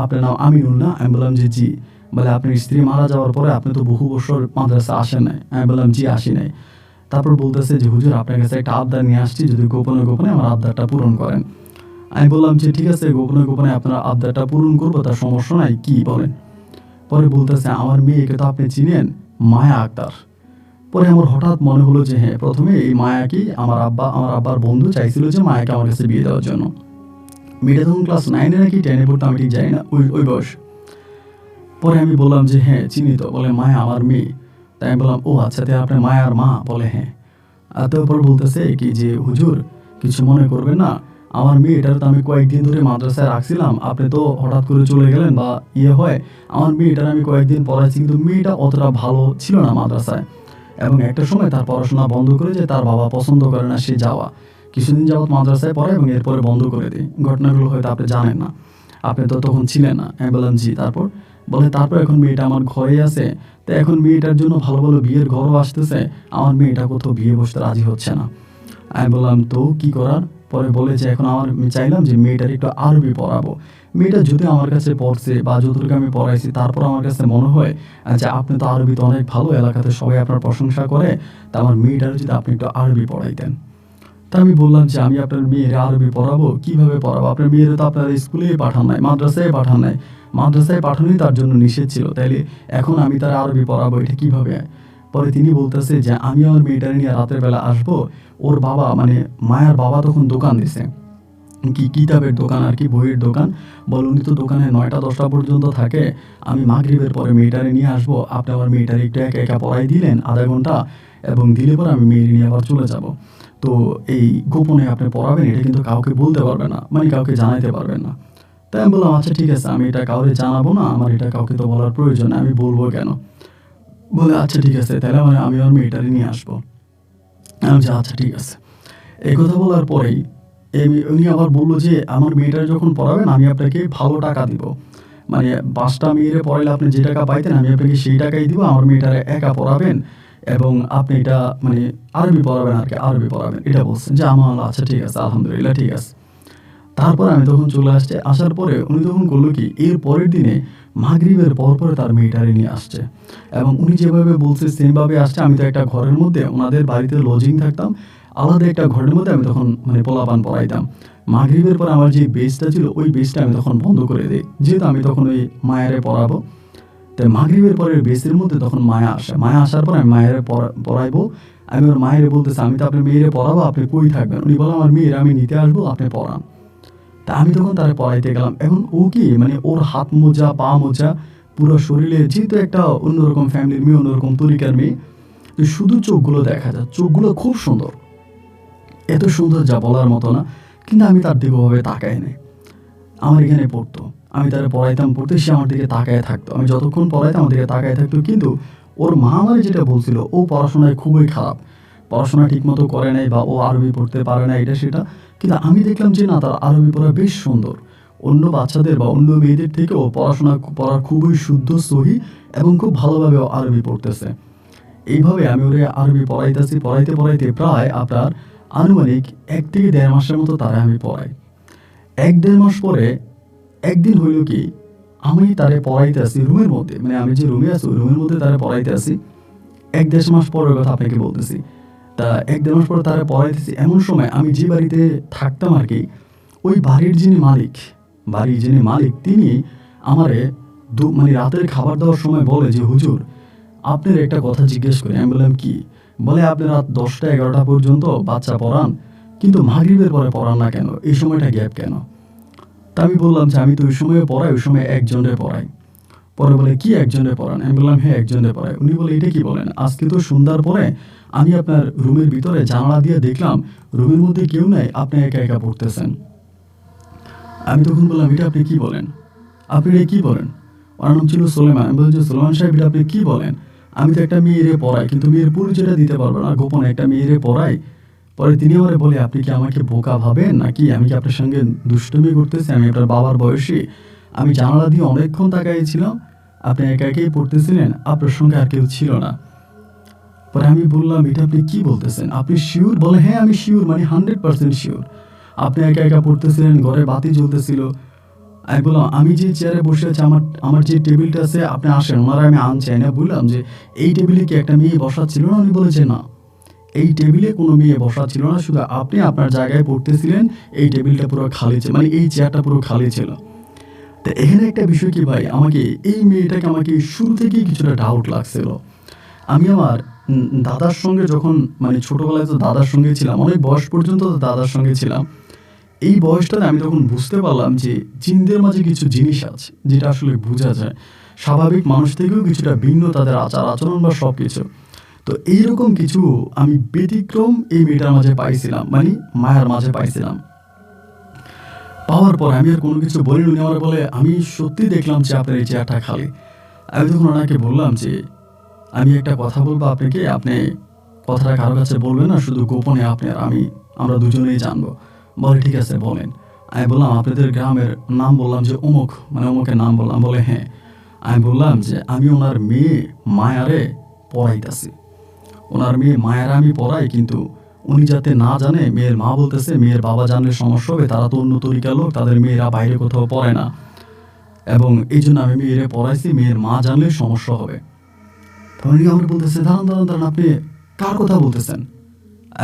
আপনার নাম আমিনুল না? আমি বললাম যে জি। বলে আপনার স্ত্রী মারা যাওয়ার পরে আপনি তো বহু বছর মাদ্রাসা আসেন নাই। আমি বললাম জি, আসি নাই। তারপর বলতেছে যে হুজুর, আপনার কাছে একটা আবদার নিয়ে আসছি, যদি গোপনে গোপনে আমার আবদারটা পূরণ করেন। আমি বললাম যে ঠিক আছে, গোপনে গোপনে আপনার আবদারটা পূরণ করবো, তার সমস্যা নাই, কি বলেন। পরে বলতেছে আমার মেয়েকে তো আপনি চিনেন, মায়া আক্তার। পরে আমার হঠাৎ মনে হলো যে হ্যাঁ, প্রথমে এই মায়াকে আমার আব্বার বন্ধু চাইছিল যে মায়াকে আমার কাছে বিয়ে দেওয়ার জন্য। মেয়েটা তখন ক্লাস 9 নাকি 10 পড়তো, আমি ঠিক জানি না, ওই বয়স। পরে আমি বললাম যে হ্যাঁ চিনি তো। বলে মায়া আমার মেয়ে। তাই আমি বললাম ও আচ্ছা, তাই আপনার মায়ার মা? বলে হ্যাঁ। তারপর বলতেছে কি যে হুজুর, কিছু মনে করবেন না, আমার মেয়েটার তো আমি কয়েকদিন ধরে মাদ্রাসায় রাখছিলাম, আপনি তো হঠাৎ করে চলে গেলেন বা হয়। আমার মেয়েটার আমি কয়েকদিন পড়াইছি, কিন্তু মেয়েটা অতটা ভালো ছিল না মাদ্রাসায়, এবং একটা সময় তার পড়াশোনা বন্ধ করে যে তার বাবা পছন্দ করে না সে যাওয়া। কিছুদিন যাবৎ মাদ্রাসায় পড়ে এবং এরপরে বন্ধ করে দিই। ঘটনাগুলো হয়তো আপনি জানেন না, আপনি তো তখন ছিলেন না। আমি বললাম জি। তারপর এখন মেয়েটা আমার ঘরেই আছে। তো এখন মেয়েটার জন্য ভালো ভালো বিয়ের ঘরও আসতেছে, আমার মেয়েটা কোথাও বিয়ে বসতে রাজি হচ্ছে না। আমি বললাম তো কি করার? পরে বলে যে এখন আমি চাইলাম যে মেয়েটার একটু আরবি পড়াবো। মেয়েটা যদি আমার কাছে পড়ছে বা যতটুকু আমি পড়াইছি, তারপর আমার কাছে মনে হয় যে আপনি তো আরবিতে অনেক ভালো, এলাকাতে সবাই আপনার প্রশংসা করে, তা আমার মেয়েটার যদি আপনি একটু আরবি পড়াইতেন। তা আমি বললাম যে আমি আপনার মেয়ের আরবি পড়াবো? কিভাবে পড়াবো? আপনার মেয়ের তো আপনার স্কুলেই পাঠান নাই, মাদ্রাসায় পাঠান নাই। মাদ্রাসায় পাঠানোই তার জন্য নিষেধ ছিল, তাইলে এখন আমি তার আরবি পড়াবো, এটা কিভাবে? পরে তিনি বলতেছে যে আমি আমার মেয়েটার নিয়ে রাতের বেলা আসবো। ওর বাবা মায়ার বাবা তখন দোকান দিছে, কিতাবের দোকান আর কি, বইয়ের দোকান। উনি তো দোকানে 9টা-10টা পর্যন্ত থাকে। আমি মাগরিবের পরে মেয়েটারে নিয়ে আসবো, আপনি আমার মেয়েটারে একটু একা একা পড়াই দিলেন আধা ঘন্টা, এবং দিলে পরে আমি মেয়ের নিয়ে আবার চলে যাব। তো এই গোপনে আপনি পড়াবেন, এটা কিন্তু কাউকে বলতে পারবেন না, কাউকে জানাইতে পারবেন না। তাই আমি বললাম আচ্ছা ঠিক আছে, আমি এটা কাউকে জানাবো না, আমার এটা কাউকে তো বলার প্রয়োজন, আমি বলবো কেন। বলে আচ্ছা ঠিক আছে, তাহলে আমি আমার মেয়েটারে নিয়ে আসবো। আমি বলছি আচ্ছা ঠিক আছে। এই কথা বলার পরেই উনি আবার বললো যে আমার মেয়েটার যখন পড়াবেন আমি আপনাকে ভালো টাকা দিব, 5টা মেয়েরে পড়াইলে আপনি যে টাকা পাইতেন আমি আপনাকে সেই টাকাই দিব, আমার মেয়েটারে একা পড়াবেন এবং আপনি এটা আরবি পড়াবেন আর কি, আরবি পড়াবেন, এটা বলছেন। যে আমার আচ্ছা ঠিক আছে, আলহামদুলিল্লাহ ঠিক আছে। তারপর আমি তখন চলে আসছে। আসার পরে উনি তখন করলো কি, এর পরের দিনে মাগরিবের পরে তার মেয়েটারে নিয়ে আসছে, এবং উনি যেভাবে বলছে সেমভাবে আসছে। আমি তো একটা ঘরের মধ্যে, ওনাদের বাড়িতে লজিং থাকতাম, আলাদা একটা ঘরের মধ্যে আমি তখন পোলাপান পড়াইতাম। মাগরিবের পর আমার যে বেসটা ছিল, ওই বেসটা আমি তখন বন্ধ করে দিই, যেহেতু আমি তখন ওই মায়ারে পড়াবো। তাই মাগরিবের পরের বেসের মধ্যে তখন মায়া আসে। মায়া আসার পর আমি মায়ের পড়াইবো। আমি ওর মায়েরে বলতেছি আমি তো আপনার মেয়েরে পড়াবো, আপনি কই থাকবেন? উনি বলে আমার মেয়ের আমি নিতে আসবো, আপনি পড়ান। তা আমি তখন তারে পড়াইতে গেলাম। এখন ও কি ওর হাত মোজা, পা মোজা, পুরো শরীরে, যেহেতু একটা অন্যরকম ফ্যামিলির মেয়ে, অন্যরকম তরিকার মেয়ে, তো শুধু চোখগুলো দেখা যায়। চোখগুলো খুব সুন্দর, এত সুন্দর যা বলার মতো না। কিন্তু আমি তার দিকে ওভাবে তাকাই নাই। আমার এখানে পড়তো, আমি তারে পড়াইতাম, পড়তে সে আমার দিকে তাকায় থাকতো। আমি যতক্ষণ পড়াইতাম আমার দিকে তাকায় থাকতো। কিন্তু ওর মা আমার যেটা বলছিল, ও পড়াশোনায় খুবই খারাপ, পড়াশোনা ঠিকমতো করে নাই বা ও আরবি পড়তে পারে না, এটা সেটা। কিন্তু আমি দেখলাম যে না, তার আরবি পড়া বেশ সুন্দর, অন্য বাচ্চাদের বা অন্য মেয়েদের থেকেও পড়ার খুবই শুদ্ধ, সহি, এবং খুব ভালোভাবে আরবি পড়তেছে। এইভাবে আমি ওরে আরবি পড়াইতে পড়াইতে প্রায় আপনার আনুমানিক 1 থেকে 1.5 মাসের মতো তারা আমি পড়াই। 1-1.5 মাস পরে একদিন হইল কি, আমি তারে পড়াইতে আসি রুমের মধ্যে, আমি যে রুমে আছি ওই রুমের মধ্যে তারে পড়াইতে আসি। 1-1.5 মাস পরের কথা আপনাকে বলতেছি। তা 1-1.5 মাস পরে তারে পড়াইতেছি, এমন সময় আমি যে বাড়িতে থাকতাম আর কি, ওই বাড়ির যিনি মালিক তিনি আমারে রাতের খাবার দেওয়ার সময় বলে যে হুজুর, আপনার একটা কথা জিজ্ঞেস করি। আমি বললাম কি? বলে আপনি রাত 10টা-11টা পর্যন্ত বাচ্চা পড়ান, কিন্তু মাগরিবের পরে পড়ান না কেন? এই সময়টা গ্যাপ কেন? তা আমি বললাম যে আমি তো ওই সময় পড়াই, ওই সময় একজনে পড়াই। পরে বলে কি একজনে পড়ান? আমি বললাম হ্যাঁ একজনে পড়াই। উনি বলে এটা কি বলেন? আজকে তো সন্ধ্যার পরে আমি আপনার রুমের ভিতরে জানালা দিয়ে দেখলাম রুমের মধ্যে কেউ নাই, আপনি একা একা পড়তেছেন। আমি তখন বললাম এটা আপনি কি বলেন? আপনি এটা কি বলেন? ওনার নাম ছিল সোলেমান। আমি বলছি সোলেমান সাহেব এটা আপনি কি বলেন? আমি তো একটা মেয়েরে পড়াই, কিন্তু মেয়ের পরিচয়টা দিতে পারবো না, গোপনে একটা মেয়েরে পড়াই। পরে তিনি আমারে বলে আপনি কি আমাকে বোকা ভাবেন নাকি? আমি কি আপনার সঙ্গে দুষ্টুমি করতেছি? আমি আপনার বাবার বয়সী। আমি জানালা দিয়ে অনেকক্ষণ তাকাইছিলাম, আপনি একা একাই পড়তেছিলেন, আপনার সঙ্গে আর কেউ ছিল না। পরে আমি বললাম এটা আপনি কি বলতেছেন? আপনি শিওর? বলে হ্যাঁ আমি শিওর, মানে 100% শিওর। আপনি একা একা পড়তেছিলেন, ঘরে বাতি জ্বলতেছিল। আমি বললাম আমি যে চেয়ারে বসে আছি, আমার আমার যে টেবিলটা আছে, আপনি আসেন, ওনারা আমি আনছি। না বললাম যে এই টেবিলে কি একটা মেয়ে বসা ছিল না? উনি বলেছে না, এই টেবিলে কোনো মেয়ে বসা ছিল না, শুধু আপনি আপনার জায়গায় পড়তেছিলেন। এই টেবিলটা পুরো খালি ছিল, মানে এই চেয়ারটা পুরো খালি ছিল। তো এখানে একটা বিষয় কি ভাই, আমাকে এই মেয়েটাকে আমাকে শুরু থেকেই কিছুটা ডাউট লাগছিল। আমি আমার দাদার সঙ্গে যখন, মানে ছোটবেলায় তো দাদার সঙ্গে ছিলাম, অনেক বয়স পর্যন্ত তো দাদার সঙ্গে ছিলাম। এই বয়সটাতে আমি তখন বুঝতে পারলাম যে জিনদের মাঝে কিছু জিনিস আছে যেটা আসলে বোঝা যায়, স্বাভাবিক মানুষ থেকেও কিছুটা ভিন্ন তাদের আচার আচরণ বা সব কিছু। তো এইরকম কিছু আমি ব্যতিক্রম এই মেয়েটার মাঝে পাইছিলাম, মানে মায়ার মাঝে পাইছিলাম। পাওয়ার পর আমি আর কোনো কিছু বলিনি। উনি আমার বলে আমি সত্যি দেখলাম যে আপনার এই চেয়ারটা খালি। আমি তখন ওনাকে বললাম যে আমি একটা কথা বলবো আপনাকে, আপনি কথাটা কারো কাছে বলবেন না, শুধু গোপনে আপনি আর আমি, আমরা দুজনেই জানবো। বলে ঠিক আছে বলেন। আমি বললাম আপনাদের গ্রামের নাম, বললাম যে অমুক, মানে অমুকের নাম বললাম। বলে হ্যাঁ। আমি বললাম যে আমি ওনার মেয়ে মায়ারে পড়াইতাছি, ওনার মেয়ে মায়েরা আমি পড়াই, কিন্তু উনি যাতে না জানে, মেয়ের মা বলতেছে মেয়ের বাবা জানলে সমস্যা হবে, তারা তো অন্য তরিকার লোক, তাদের মেয়েরা বাইরে কোথাও পড়ে না, এবং এই জন্য আমি মেয়েরে পড়াইছি, মেয়ের মা জানলে সমস্যা হবে। তখন উনি আমার বলতেছে দাঁড়ান দাঁড়ান দাঁড়ান, আপনি কার কথা বলতেছেন?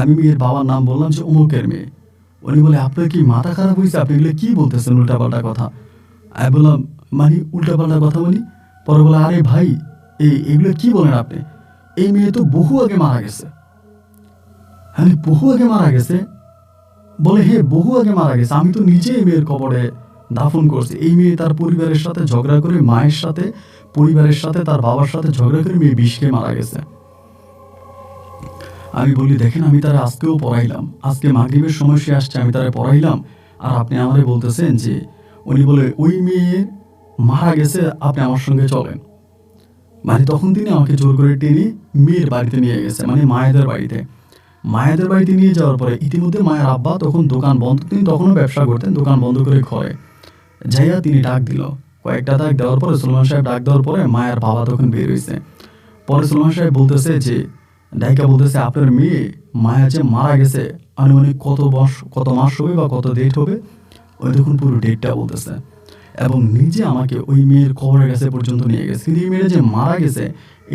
আমি মেয়ের বাবার নাম বললাম যে অমুকের মেয়ে। উনি বলে আপনার কি মাথা খারাপ হয়েছে? আপনি এগুলো কি বলতেছেন উল্টাপাল্টা কথা? আমি বললাম মানে উল্টাপাল্টা কথা মানে? পরে বলে আরে ভাই এগুলো কি বলেন আপনি? এই মেয়ে তো বহু আগে মারা গেছে। হ্যাঁ বহু আগে মারা গেছে? বলে হ্যাঁ বহু আগে মারা গেছে, আমি তো নিজে এই মেয়ের কবরে দাফন করছি। এই মেয়ে তার পরিবারের সাথে ঝগড়া করে, মায়ের সাথে, পরিবারের সাথে, তার বাবার সাথে ঝগড়া করে মেয়ে বিষ খেয়ে মারা গেছে। আমি বলি দেখেন আমি তারা আজকেও পড়াইলাম, আজকে মাগরিবের সময় সে আসছে, আমি তারা পড়াইলাম, আর আপনি আমারে বলতেছেন যে, উনি বলে ওই মেয়ে মারা গেছে, আপনি আমার সঙ্গে চলেন। মানে তখন তিনি আমাকে জোর করে টেনে মেয়ের বাড়িতে নিয়ে গেছে, মানে মায়েদের বাড়িতে। মায়েদের বাড়িতে নিয়ে যাওয়ার পরে ইতিমধ্যে মায়ের আব্বা তখন দোকান বন্ধ, তিনি তখনও ব্যবসা করতেন, দোকান বন্ধ করে ঘরে যাইয়া তিনি ডাক দিল। কয়েকটা ডাক দেওয়ার পরে, সুলেমান সাহেব ডাক দেওয়ার পরে মায়ের বাবা তখন বের হয়েছে। পরে সুলেমান সাহেব বলতেছে যে, ডাইকা বলতেছে আপনার মেয়ে মায়া যে মারা গেছে আনুমানিক কত মাস হবে বা কত ডেট হবে, ওই তখন পুরো ডেটটা বলতেছে, এবং নিজে আমাকে ওই মেয়ের কবরের কাছে পর্যন্ত নিয়ে গেছে। কিন্তু এই মেয়েটা যে মারা গেছে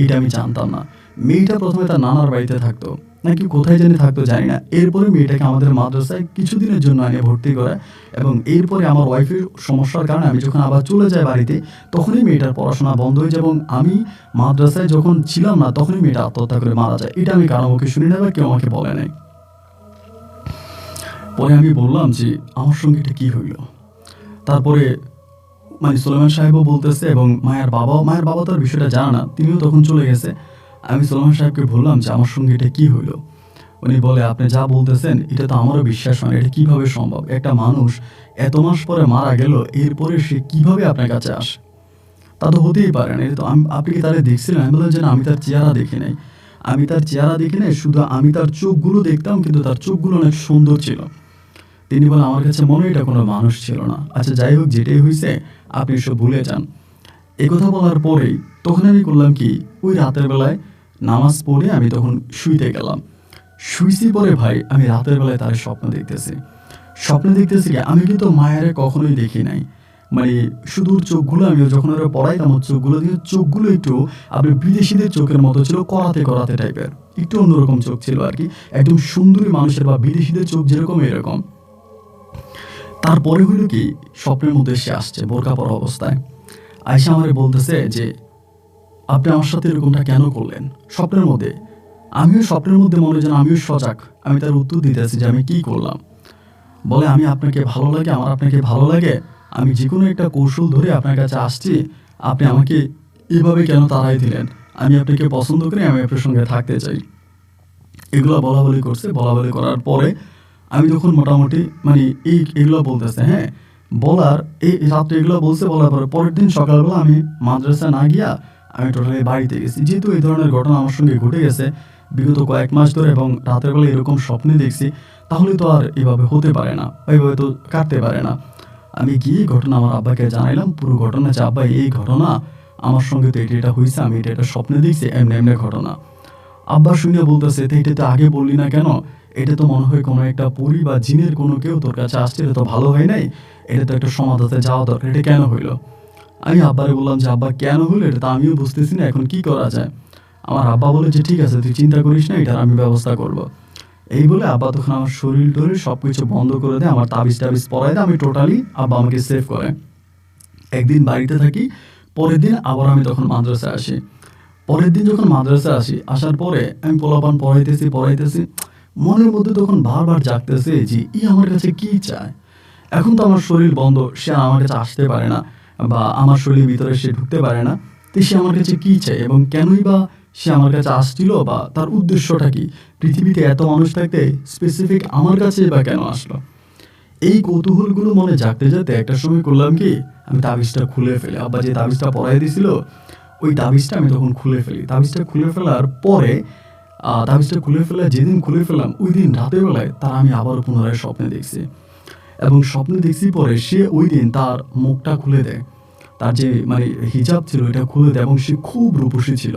এটা আমি জানতাম না। মেয়েটা প্রথমে তার নানার বাড়িতে থাকতো, নাকি কোথায় জানি থাকতো জানি না। এরপরে মেয়েটাকে আমাদের মাদ্রাসায় কিছুদিনের জন্য এনে ভর্তি করে, এবং এরপরে আমার ওয়াইফের সমস্যার কারণে আমি যখন আবার চলে যাই বাড়িতে, তখনই মেয়েটার পড়াশোনা বন্ধ হয়ে যায়, এবং আমি মাদ্রাসায় যখন ছিলাম না তখনই মেয়েটা আত্মহত্যা করে মারা যায়। এটা আমি কারো মুখে শুনি না বা কেউ আমাকে বলে নাই। পরে আমি বললাম যে আমার সঙ্গে এটা কী হইল। তারপরে মানে সুলেমান সাহেবও বলতেছে, এবং মায়ের বাবা তার বিষয়টা জানা না, তিনিও তখন চলে গেছে। আমি সুলেমান সাহেবকে বললাম যে আমার সঙ্গে এটা কী হইল। উনি বলে আপনি যা বলতেছেন এটা তো আমারও বিশ্বাস হয় না, এটা কীভাবে সম্ভব? একটা মানুষ এত মাস পরে মারা গেল, এরপরে সে কীভাবে আপনার কাছে আসে? তা তো হতেই পারে না। এটা তো আপনি কি তাহলে দেখছিলেন? আমি বললাম যে না, আমি তার চেহারা দেখি নাই, আমি তার চেহারা দেখি নাই, শুধু আমি তার চোখগুলো দেখতাম, কিন্তু তার চোখগুলো অনেক সুন্দর ছিল। তিনি বলে আমার কাছে মনে হয় এটা কোনো মানুষ ছিল না। আচ্ছা যাই হোক, যেটাই হয়েছে আপনি সব ভুলে যান। একথা বলার পরেই তখন আমি করলাম কি, ওই রাতের বেলায় নামাজ পড়ে আমি তখন শুইতে গেলাম। শুইছি পরে ভাই আমি রাতের বেলায় তার স্বপ্ন দেখতেছি। কি আমি কিন্তু মায়ের কখনোই দেখি নাই, মানে শুধুর চোখগুলো, আমি যখন ওরা পড়াইতাম ওর চোখগুলো একটু আপনি বিদেশিদের চোখের মতো ছিল, করাতে করাতে টাইপের, একটু অন্যরকম চোখ ছিল আর কি, একদম সুন্দরী মানুষের বা বিদেশিদের চোখ যেরকম এরকম। তারপরে হলো কি, স্বপ্নের মধ্যে সে আসছে বোরকা পরা অবস্থায়, আয়সা আমারে বলতেছে যে আপনি আমার সাথে এরকমটা কেন করলেন স্বপ্নের মধ্যে? আমিও স্বপ্নের মধ্যে মনে যেন আমিও সজাগ, আমি তার উত্তর দিতেছি যে আমি কি করলাম। বলে আমি আপনাকে ভালো লাগে, আমার আপনাকে ভালো লাগে, আমি যে কোনো একটা কৌশল ধরে আপনার কাছে আসছি, আপনি আমাকে এভাবে কেন তাড়াই দিলেন? আমি আপনাকে পছন্দ করি, আমি আপনার সঙ্গে থাকতে চাই। এগুলো বলাবলি করছে। বলাবলি করার পরে আমি যখন মোটামুটি মানে এগুলো বলতেছে, হ্যাঁ? বলার এই রাত্রে এগুলো বলছে, বলার পরে পরের দিন সকালবেলা আমি মাদ্রাসায় না গিয়া আমি টোটালি বাড়িতে গেছি। যেহেতু এই ধরনের ঘটনা আমার সঙ্গে ঘটে গেছে বিগত কয়েক মাস ধরে এবং রাতের বেলা এরকম স্বপ্নে দেখছি, তাহলে তো আর এভাবে হতে পারে না, এভাবে তো কাটতে পারে না। আমি গিয়ে ঘটনা আমার আব্বাকে জানাইলাম, পুরো ঘটনা যে আব্বা এই ঘটনা আমার সঙ্গে তো এটা হইছে, আমি এটা স্বপ্নে দেখছি, এমনি এমনি ঘটনা। আব্বা শুনে বলতেছে, তো এটা তো আগে বললি না কেন? এটা তো মনে হয় কোনো একটা পরী বা জিনের কোনো কেউ তোর কাছে আসছে, এটা তো ভালো হয় নাই, এটা তো একটা সমাধাতে যাওয়া দরকার, এটা কেন হইলো? আমি আব্বারে বললাম যে আব্বা কেন হলো এটা তো আমিও বুঝতেছি না, এখন কি করা যায়? আমার আব্বা বলে যে ঠিক আছে, তুই চিন্তা করিস না, এটার আমি ব্যবস্থা করব। এই বলে আব্বা তখন আমার শরীর টরীর সব কিছু বন্ধ করে দেয়, আমার তাবিজ টাবিজ পরাই দেয়, আমি টোটালি আব্বা আমাকে সেভ করে। একদিন বাড়িতে থাকি, পরের দিন আবার আমি তখন মাদ্রাসায় আসি। পরের দিন যখন মাদ্রাসায় আসি, আসার পরে আমি পোলাপান পড়াইতেছি, মনের মধ্যে তখন বারবার জাগতেছে যে আমার কাছে কি চায়। এখন তো আমার শরীর বন্ধ, সে আমার কাছে আসতে পারে না বা আমার শরীরের ভিতরে সে ঢুকতে পারে না। তো সে আমার কাছে কি চায় এবং কেনই বা সে আমার কাছে আসছিল, বা তার উদ্দেশ্যটা কি? পৃথিবীতে এত মানুষ থাকতে স্পেসিফিক আমার কাছে বা কেন আসলো? এই কৌতূহলগুলো মনে জাগতে জাগতে একটা সময় করলাম কি, আমি তাবিজটা খুলে ফেলি। আব্বা যে তাবিজটা পরাই দিছিল, ওই তাবিজটা আমি তখন খুলে ফেলি। তাবিজটা খুলে ফেলার পরে তাবিজটা খুলে ফেলা যেদিন খুলে ফেলাম, ওই দিন রাতের বেলায় তার আমি আবারও পুনরায় স্বপ্নে দেখছি। এবং স্বপ্নে দেখছি পরে সে ওই দিন তার মুখটা খুলে দেয়, তার যে মানে হিজাব ছিল এটা খুলে দেয়, এবং সে খুব রূপসী ছিল,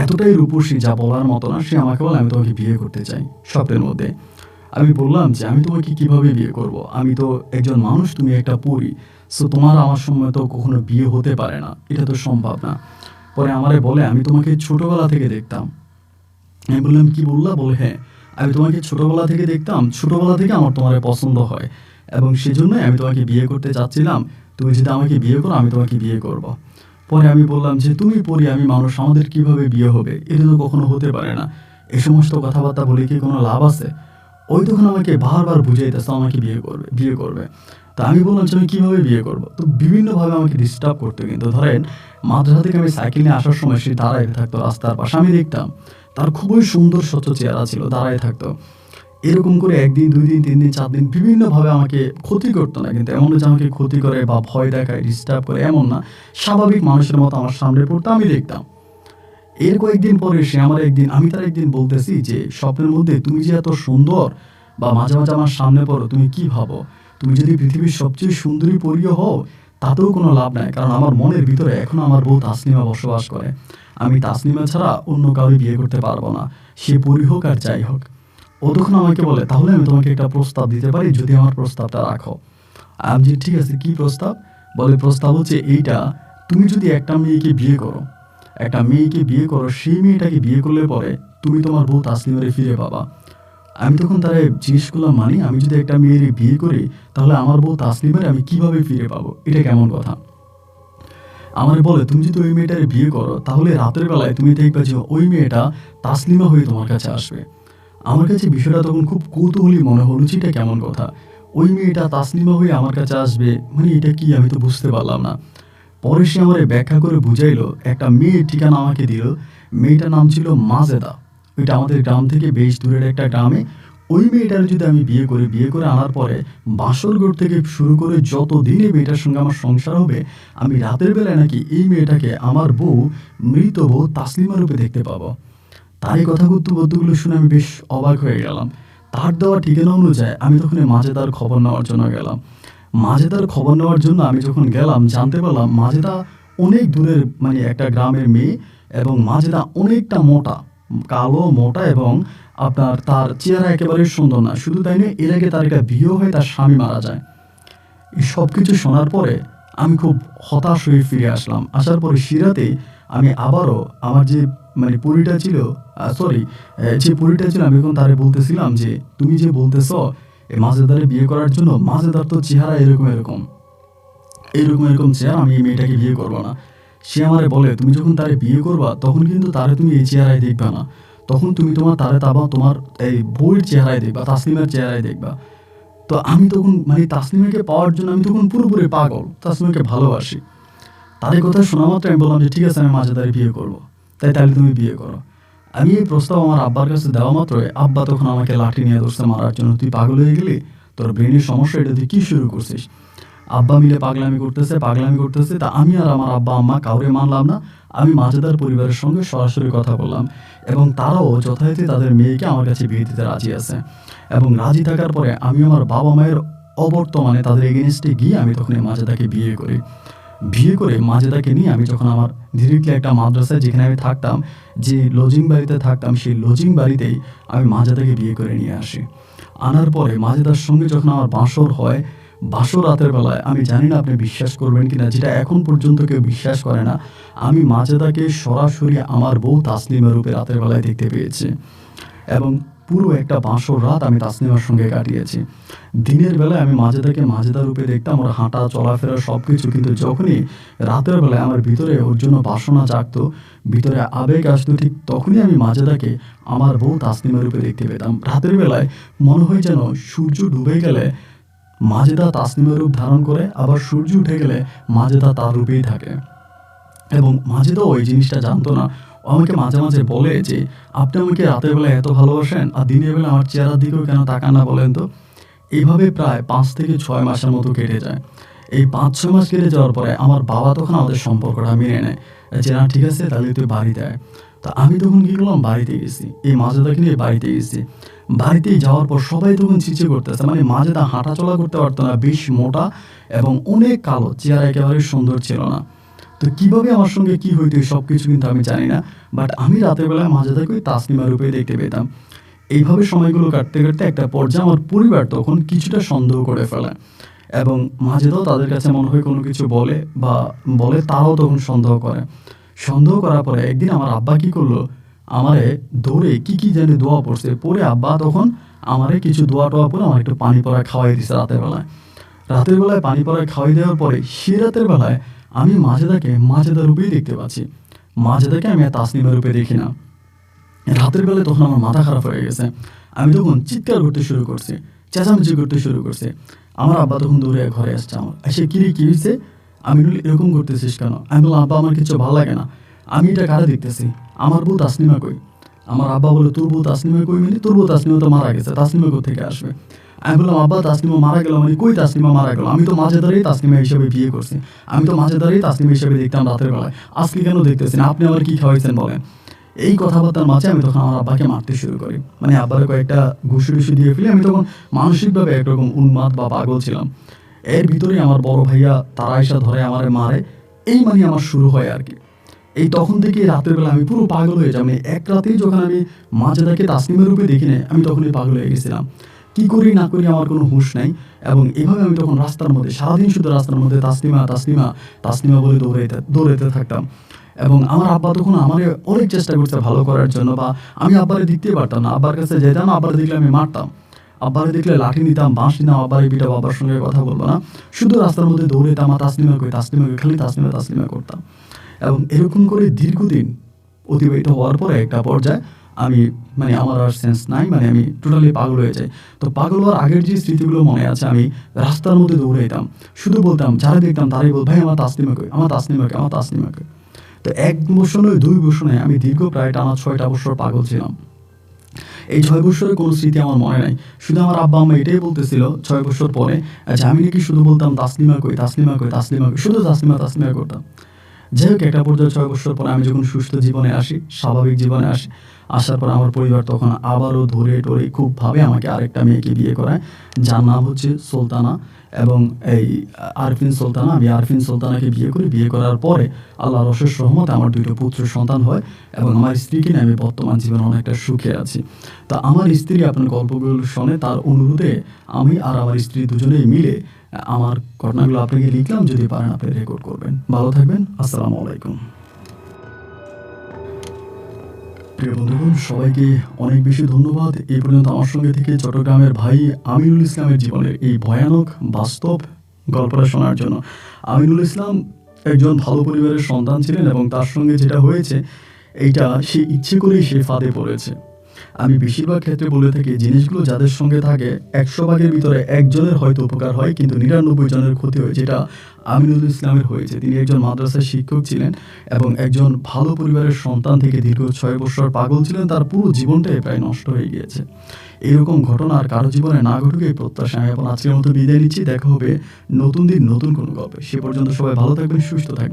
এতটাই রূপসী যা বলার মতো না। সে আমাকে বলে, আমি তোমাকে বিয়ে করতে চাই স্বপ্নের মধ্যে। আমি বললাম যে আমি তোমাকে কিভাবে বিয়ে করব? আমি তো একজন মানুষ, তুমি একটা পরী, সো তোমার আমার সময় তো কখনো বিয়ে হতে পারে না, এটা তো সম্ভব না। পরে আমারে বলে, আমি তোমাকে ছোটবেলা থেকে দেখতাম। আমি বললাম, কি বললা? বলে, হ্যাঁ, আমি তোমাকে ছোটবেলা থেকে দেখতাম, ছোটবেলা থেকে আমার তোমার পছন্দ হয়, এবং সেজন্যই আমি তোমাকে বিয়ে করতে চাচ্ছিলাম। তুমি যদি আমাকে বিয়ে করো, আমি তোমাকে বিয়ে করব। পরে আমি বললাম যে তুমি পড়ি, আমি মানুষ, আমাদের কিভাবে বিয়ে হবে? এটা তো কখনো হতে পারে না। এই সমস্ত কথাবার্তা বলে কি কোনো লাভ আছে? ওই তখন আমাকে বারবার বুঝাইতেছে আমাকে বিয়ে করবে, বিয়ে করবে। তা আমি বললাম যে আমি কীভাবে বিয়ে করব? তো বিভিন্নভাবে আমাকে ডিস্টার্ব করতো। কিন্তু ধরেন মাদ্রাসা থেকে আমি সাইকেল নিয়ে আসার সময় সে দাঁড়ায় থাকতো রাস্তার পাশে, আমি দেখতাম তার খুবই সুন্দর স্বচ্ছ চেহারা ছিল, দাঁড়ায় থাকতো। এরকম করে ১ দিন, ২ দিন, ৩ দিন, ৪ দিন বিভিন্নভাবে আমাকে ক্ষতি করতো না। কিন্তু এমন না যে আমাকে ক্ষতি করে বা ভয় দেখায়, ডিস্টার্ব করে, এমন না। স্বাভাবিক মানুষের মতো আমার সামনে পড়তো, আমি দেখতাম। এর কয়েকদিন পরে সে আমার একদিন, আমি তার একদিন বলতেছি যে স্বপ্নের মধ্যে তুমি যে এত সুন্দর, বা মাঝে মাঝে আমার সামনে পড়ো, তুমি কি ভাবো? তুমি যদি পৃথিবীর সবচেয়ে সুন্দরী পরীও হও, তাতেও কোনো লাভ নাই, কারণ আমার মনের ভিতরে এখনো আমার বউ তাসলিমা বসবাস করে। আমি তাসলিমা ছাড়া অন্য কাউকে বিয়ে করতে পারবো না, সে পরী হোক আর যাই হোক। ও তখন আমাকে বলে, তাহলে আমি তোমাকে একটা প্রস্তাব দিতে পারি, যদি আমার প্রস্তাবটা রাখো। আমি যে ঠিক আছে, কি প্রস্তাব? বলে, প্রস্তাব হচ্ছে এইটা, তুমি যদি একটা মেয়েকে বিয়ে করো, একটা মেয়েকে বিয়ে করো, সেই মেয়েটাকে বিয়ে করলে পরে তুমি তোমার বউ তাসলিমারে ফিরে পাবা। আমি তখন তারা জিজ্ঞেস করলাম, মানে আমি যদি একটা মেয়ের বিয়ে করি, তাহলে আমার বউ তাসলিমারে আমি কিভাবে ফিরে পাবো? এটা কেমন কথা? আমার বলে, তুমি যদি ওই মেয়েটারে বিয়ে করো, তাহলে রাতের বেলায় তুমি দেখবে যে ওই মেয়েটা তাসলিমা হয়ে তোমার কাছে আসবে। আমার কাছে বিষয়টা তখন খুব কৌতূহলী মনে হলো যে এটা কেমন কথা? ওই মেয়েটা তাসলিমা হয়ে আমার কাছে আসবে, মানে এটা কি? আমি তো বুঝতে পারলাম না। পরে সে আমারে ব্যাখ্যা করে বুঝাইলো, একটা মেয়ের ঠিকানা আমাকে দিল। মেয়েটার নাম ছিল মাজেদা। ওইটা আমাদের গ্রাম থেকে বেশ দূরের একটা গ্রামে। ওই মেয়েটার যদি আমি বিয়ে করি, বিয়ে করে আনার পরে বাসরঘর থেকে শুরু করে যতদিন এই মেয়েটার সঙ্গে আমার সংসার হবে, আমি রাতের বেলায় নাকি এই মেয়েটাকে আমার বউ, মৃত বউ তাসলিমা রূপে দেখতে পাবো। তার এই কথাগুলো শুনে আমি বেশ অবাক হয়ে গেলাম। তার দেওয়া ঠিকানা অনুযায়ী আমি তখন এই মাজেদার খবর নেওয়ার জন্য গেলাম। মাজেদার খবর নেওয়ার জন্য আমি যখন গেলাম, জানতে পারলাম মাজেদা অনেক দূরের মানে একটা গ্রামের মেয়ে, এবং মাজেদা অনেকটা মোটা, কালো মোটা, এবং আপনার তার চেহারা একেবারে সুন্দর না। শুধু তাই নয়, এর আগে তার একটা বিয়েও হয়, তার স্বামী মারা যায়। এই সব কিছু শোনার পরে আমি খুব হতাশ হয়ে ফিরে আসলাম। আসার পরে সিরাতে আমি আবারও আমার যে মানে পরীটা ছিল, সরি, যে পরীটা ছিল, আমি এখন তারে বলতেছিলাম যে তুমি যে বলতেছ এই মাজেদারে বিয়ে করার জন্য, মাজেদার তো চেহারা এরকম এরকম এরকম এরকম চেহারা, আমি এই মেয়েটাকে বিয়ে করবো না। সে আমারে বলে, তুমি যখন তারে বিয়ে করবা, তখন কিন্তু তারে তুমি এই চেহারায় দেখবা না, তখন তুমি তোমার তারে তাবা তোমার এই বউয়ের চেহারায় দেখবা, তাসলিমের চেহারায় দেখবা। তো আমি তখন মানে তাসনিমাকে পাওয়ার জন্য আমি তখন পুরোপুরি পাগল, তাসনিমাকে ভালোবাসি। তাদের কথা শোনা মাত্র আমি বললাম যে ঠিক আছে, আমি মাঝেদারে বিয়ে করবো, তাহলে তুমি বিয়ে করো। আমি এই প্রস্তাব আমার আব্বার কাছে দেওয়া মাত্রই আব্বা তখন আমাকে লাঠি নিয়ে ধরছে মারার জন্য, তুই পাগল হয়ে গেলি, তোর ব্রেনের সমস্যা, এটা তুই কী শুরু করছিস। আব্বা মিলে পাগলামি করতেছে। তা আমি আর আমার আব্বা আম্মা কাউরে মানলাম না। আমি মাজেদার পরিবারের সঙ্গে সরাসরি কথা বললাম এবং তারাও যথারীতি তাদের মেয়েকে আমার কাছে বিয়ে দিতে রাজি আছে। এবং রাজি থাকার পরে আমি আমার বাবা মায়ের অবর্তমানে তাদের এগেনস্টে গিয়ে আমি তখন এই মাজেদাকে বিয়ে করে মাজেদাকে নিয়ে আমি যখন আমার ডিরেক্টলি একটা মাদ্রাসায় যেখানে আমি থাকতাম, যে লজিং বাড়িতে থাকতাম, সেই লজিং বাড়িতেই আমি মাজেদাকে বিয়ে করে নিয়ে আসি। আনার পরে মাজেদার সঙ্গে যখন আমার বাসর হয়, বাসর রাতের বেলায়, আমি জানি না আপনি বিশ্বাস করবেন কিনা, যেটা এখন পর্যন্ত কেউ বিশ্বাস করে না, আমি মাজেদাকে সরাসরি আমার বউ তাসলিমা রূপে রাতের বেলায় দেখতে পেয়েছি। এবং পুরো একটা বাসর রাত আমি তাসলিমার সঙ্গে কাটিয়েছি। দিনের বেলায় আমি মাজেদাকে মাজেদা রূপে দেখতাম, ওর হাঁটা চলাফেরা সব কিছু, কিন্তু যখনই রাতের বেলায় আমার ভিতরে ওর জন্য বাসনা জাগতো, ভিতরে আবেগ আসতো, ঠিক তখনই আমি মাজেদাকে আমার বউ তাসলিমা রূপে দেখতে পেতাম। রাতের বেলায় মনে হয় যেন সূর্য ডুবে গেলে মাজেদা তাসলিমা রূপ ধারণ করে, আবার সূর্য উঠে গেলে মাজেদা তার রূপেই থাকে। এবং মাজেদাও ওই জিনিসটা জানতো না। ও আমাকে মাঝে মাঝে বলে যে আপনি আমাকে রাতের বেলায় এত ভালোবাসেন আর দিনের বেলা আমার চেহারার দিকেও কেন তাকান না বলেন তো। এইভাবে প্রায় 5 থেকে 6 মাসের মতো কেটে যায়। এই 5-6 মাস কেটে যাওয়ার পরে আমার বাবা তখন আমাদের সম্পর্কটা মেনে নেয় যে না ঠিক আছে, তাহলে তুই বাড়িতে আয়। তা আমি তখন কী করলাম, বাড়িতে গেছি, এই মাজেদাকে নিয়ে বাড়িতে গেছি। বাড়িতে যাওয়ার পর সবাই তখন ছিচে করতেছে, মানে মাজেদা হাঁটাচলা করতে পারতো না, বেশ মোটা এবং অনেক কালো, চেহারা একেবারে সুন্দর ছিল না। তো কীভাবে আমার সঙ্গে কী হইতো সব কিছু কিন্তু আমি জানি না, বাট আমি রাতের বেলায় মাজেদাকে ওই তাসলিমা রূপে দেখতে পেতাম। এইভাবে সময়গুলো কাটতে কাটতে একটা পর্যায়ে আমার পরিবার তখন কিছুটা সন্দেহ করে ফেলে এবং মাজেদাও তাদের কাছে মনে হয় কোনো কিছু বলে তারাও তখন সন্দেহ করার পরে একদিন আমার আব্বা কী করলো, আমারে দৌড়ে কি জানি দোয়া পড়ছে, পরে আব্বা তখন আমারে কিছু দোয়া টোয়া পরে আমার একটু পানি পড়া খাওয়াই দিছে রাতের বেলায় পানি পড়া খাওয়াই দেওয়ার পরে সে রাতের বেলায় আমি মাজেদাকে মাজেদা রূপেই দেখতে পাচ্ছি। মাজেদাকে আমি তাসলিমা রূপে দেখি না। রাতের বেলায় তখন আমার মাথা খারাপ হয়ে গেছে। আমি তখন চিৎকার করতে শুরু করছি, চেঁচামেচি করতে শুরু করছি। আমার আব্বা তখন দৌড়ে ঘরে আসছে, আমার এসে কী হয়েছে, আমি বলি এরকম করতেছিস কেন। আমি বললাম আব্বা আমার কিছু ভালো লাগে না, আমি এটা কারে দেখতেছি, আমার বউ তাসলিমা কই। আমার আব্বা বলে তোর বউ তাসলিমা কই মানে, তোর বউ তাসলিমা তো মারা গেছে, তাসলিমা কোথা থেকে আসবে। আমি বললাম আব্বা তাসলিমা মারা গেল মানে, কই তাসলিমা মারা গেল, আমি তো মাজেদারেই তাসলিমা হিসাবে বিয়ে করছি, আমি তো মাজেদারেই তাসলিমা হিসাবে দেখতাম রাতের বেলায়, আজকে কেন দেখতেছি না, আপনি আমার কী খাওয়াইছেন বলেন। এই কথাবার্তার মাঝে আমি তখন আমার আব্বাকে মারতে শুরু করি, মানে আব্বারে কয়েকটা ঘুষি দিয়ে ফেলি। আমি তখন মানসিকভাবে একরকম উন্মাদ বা পাগল ছিলাম। এর ভিতরেই আমার বড় ভাইয়া তারা এসে ধরে আমারে মারে, এই মানে আমার শুরু হয় আর কি। এই তখন থেকে রাতের বেলা আমি পুরো পাগল হয়ে যাই। আমি এক রাতেই যখন আমি মাজেদাকে তাসলিমা রূপে দেখি না, আমি তখনই পাগল হয়ে গেছিলাম। কী করি না করি আমার কোনো হুঁশ নাই। এবং এভাবে আমি তখন রাস্তার মধ্যে সারাদিন শুধু রাস্তার মধ্যে তাসলিমা বলে দৌড়াইতে থাকতাম। এবং আমার আব্বা তখন আমার অনেক চেষ্টা করছে ভালো করার জন্য, বা আমি আব্বারে দেখতেই পারতাম না, আব্বার কাছে যেতাম না, আব্বারে দেখলে আমি মারতাম, আব্বারে দেখলে লাঠি নিতাম, বাঁশ নিতাম, আব্বারে পিটা, বাবার সঙ্গে কথা বলবো না, শুধু রাস্তার মধ্যে দৌড়াইতাম, তাসলিমা কই খালি তাসলিমা করতাম। এবং এরকম করে দীর্ঘদিন অতিবাহিত হওয়ার পরে একটা পর্যায়ে আমি মানে আমার আর সেন্স নাই, মানে আমি টোটালি পাগল হয়ে যাই। তো পাগল হওয়ার আগের যে স্মৃতিগুলো মনে আছে, আমি রাস্তার মধ্যে দৌড়াইতাম, শুধু বলতাম, যারা দেখতাম তারাই বল ভাই আমার তাসলিমা কই। তো 1 বছর নয় 2 বছর নয়, আমি দীর্ঘ প্রায় টানা 6টা বছর পাগল ছিলাম। এই 6 বছরের কোনো স্মৃতি আমার মনে নাই। শুধু আমার আব্বা আম্মা এটাই বলতেছিল 6 বছর পরে যে আমি নাকি শুধু বলতাম তাসলিমা কই, শুধু তাসলিমা করতাম। যাই হোক, একটা পর্যায়ে 6 বছর পরে আমি যখন সুস্থ জীবনে আসি, স্বাভাবিক জীবনে আসি, আসার পর আমার পরিবার তখন আবারও ধরে টরে খুবভাবে আমাকে আরেকটা মেয়েকে বিয়ে করায়, যার নাম হচ্ছে সুলতানা। এবং এই আরফিন সুলতানা, আমি আরফিন সুলতানাকে বিয়ে করার পরে আল্লাহর অশেষ রহমতে আমার 2টো পুত্র সন্তান হয় এবং আমার স্ত্রীকে নিয়ে আমি বর্তমান জীবনে অনেকটা সুখে আছি। তা আমার স্ত্রী আপনার গল্পগুলো শুনে তার অনুরোধে আমি আর আমার স্ত্রী দুজনেই মিলে আমার ঘটনাগুলো আপনাকে লিখলাম, যদি পারেন আপনি রেকর্ড করবেন। ভালো থাকবেন, আসসালামু আলাইকুম। প্রিয় বন্ধুগণ, সবাইকে অনেক বেশি ধন্যবাদ এই পর্যন্ত আমার সঙ্গে থেকে চট্টগ্রামের ভাই আমিনুল ইসলামের জীবনের এই ভয়ানক বাস্তব গল্পটা শোনার জন্য। আমিনুল ইসলাম একজন ভালো পরিবারের সন্তান ছিলেন এবং তার সঙ্গে যেটা হয়েছে এইটা সে ইচ্ছে করেই সে ফাঁদে পড়েছে। আমি বেশিরভাগ ক্ষেত্রে বলে থাকি জিনিসগুলো যাদের সঙ্গে থাকে ১০০ ভাগের ভিতরে একজনের হয়তো উপকার হয়, কিন্তু ৯৯ জনের ক্ষতি হয়, যেটা আমিনুল ইসলামের হয়েছে। তিনি একজন মাদ্রাসার শিক্ষক ছিলেন এবং একজন ভালো পরিবারের সন্তান থেকে দীর্ঘ ৬ বছর পাগল ছিলেন। তার পুরো জীবনটাই প্রায় নষ্ট হয়ে গিয়েছে। এরকম ঘটনা আর কারো জীবনে না ঘটুক এই প্রত্যাশায় আমি এখন আজকের মতো বিদায় নিচ্ছি। দেখা হবে নতুন দিন নতুন কোনো গল্পে। সে পর্যন্ত সবাই ভালো থাকবেন, সুস্থ থাকবেন।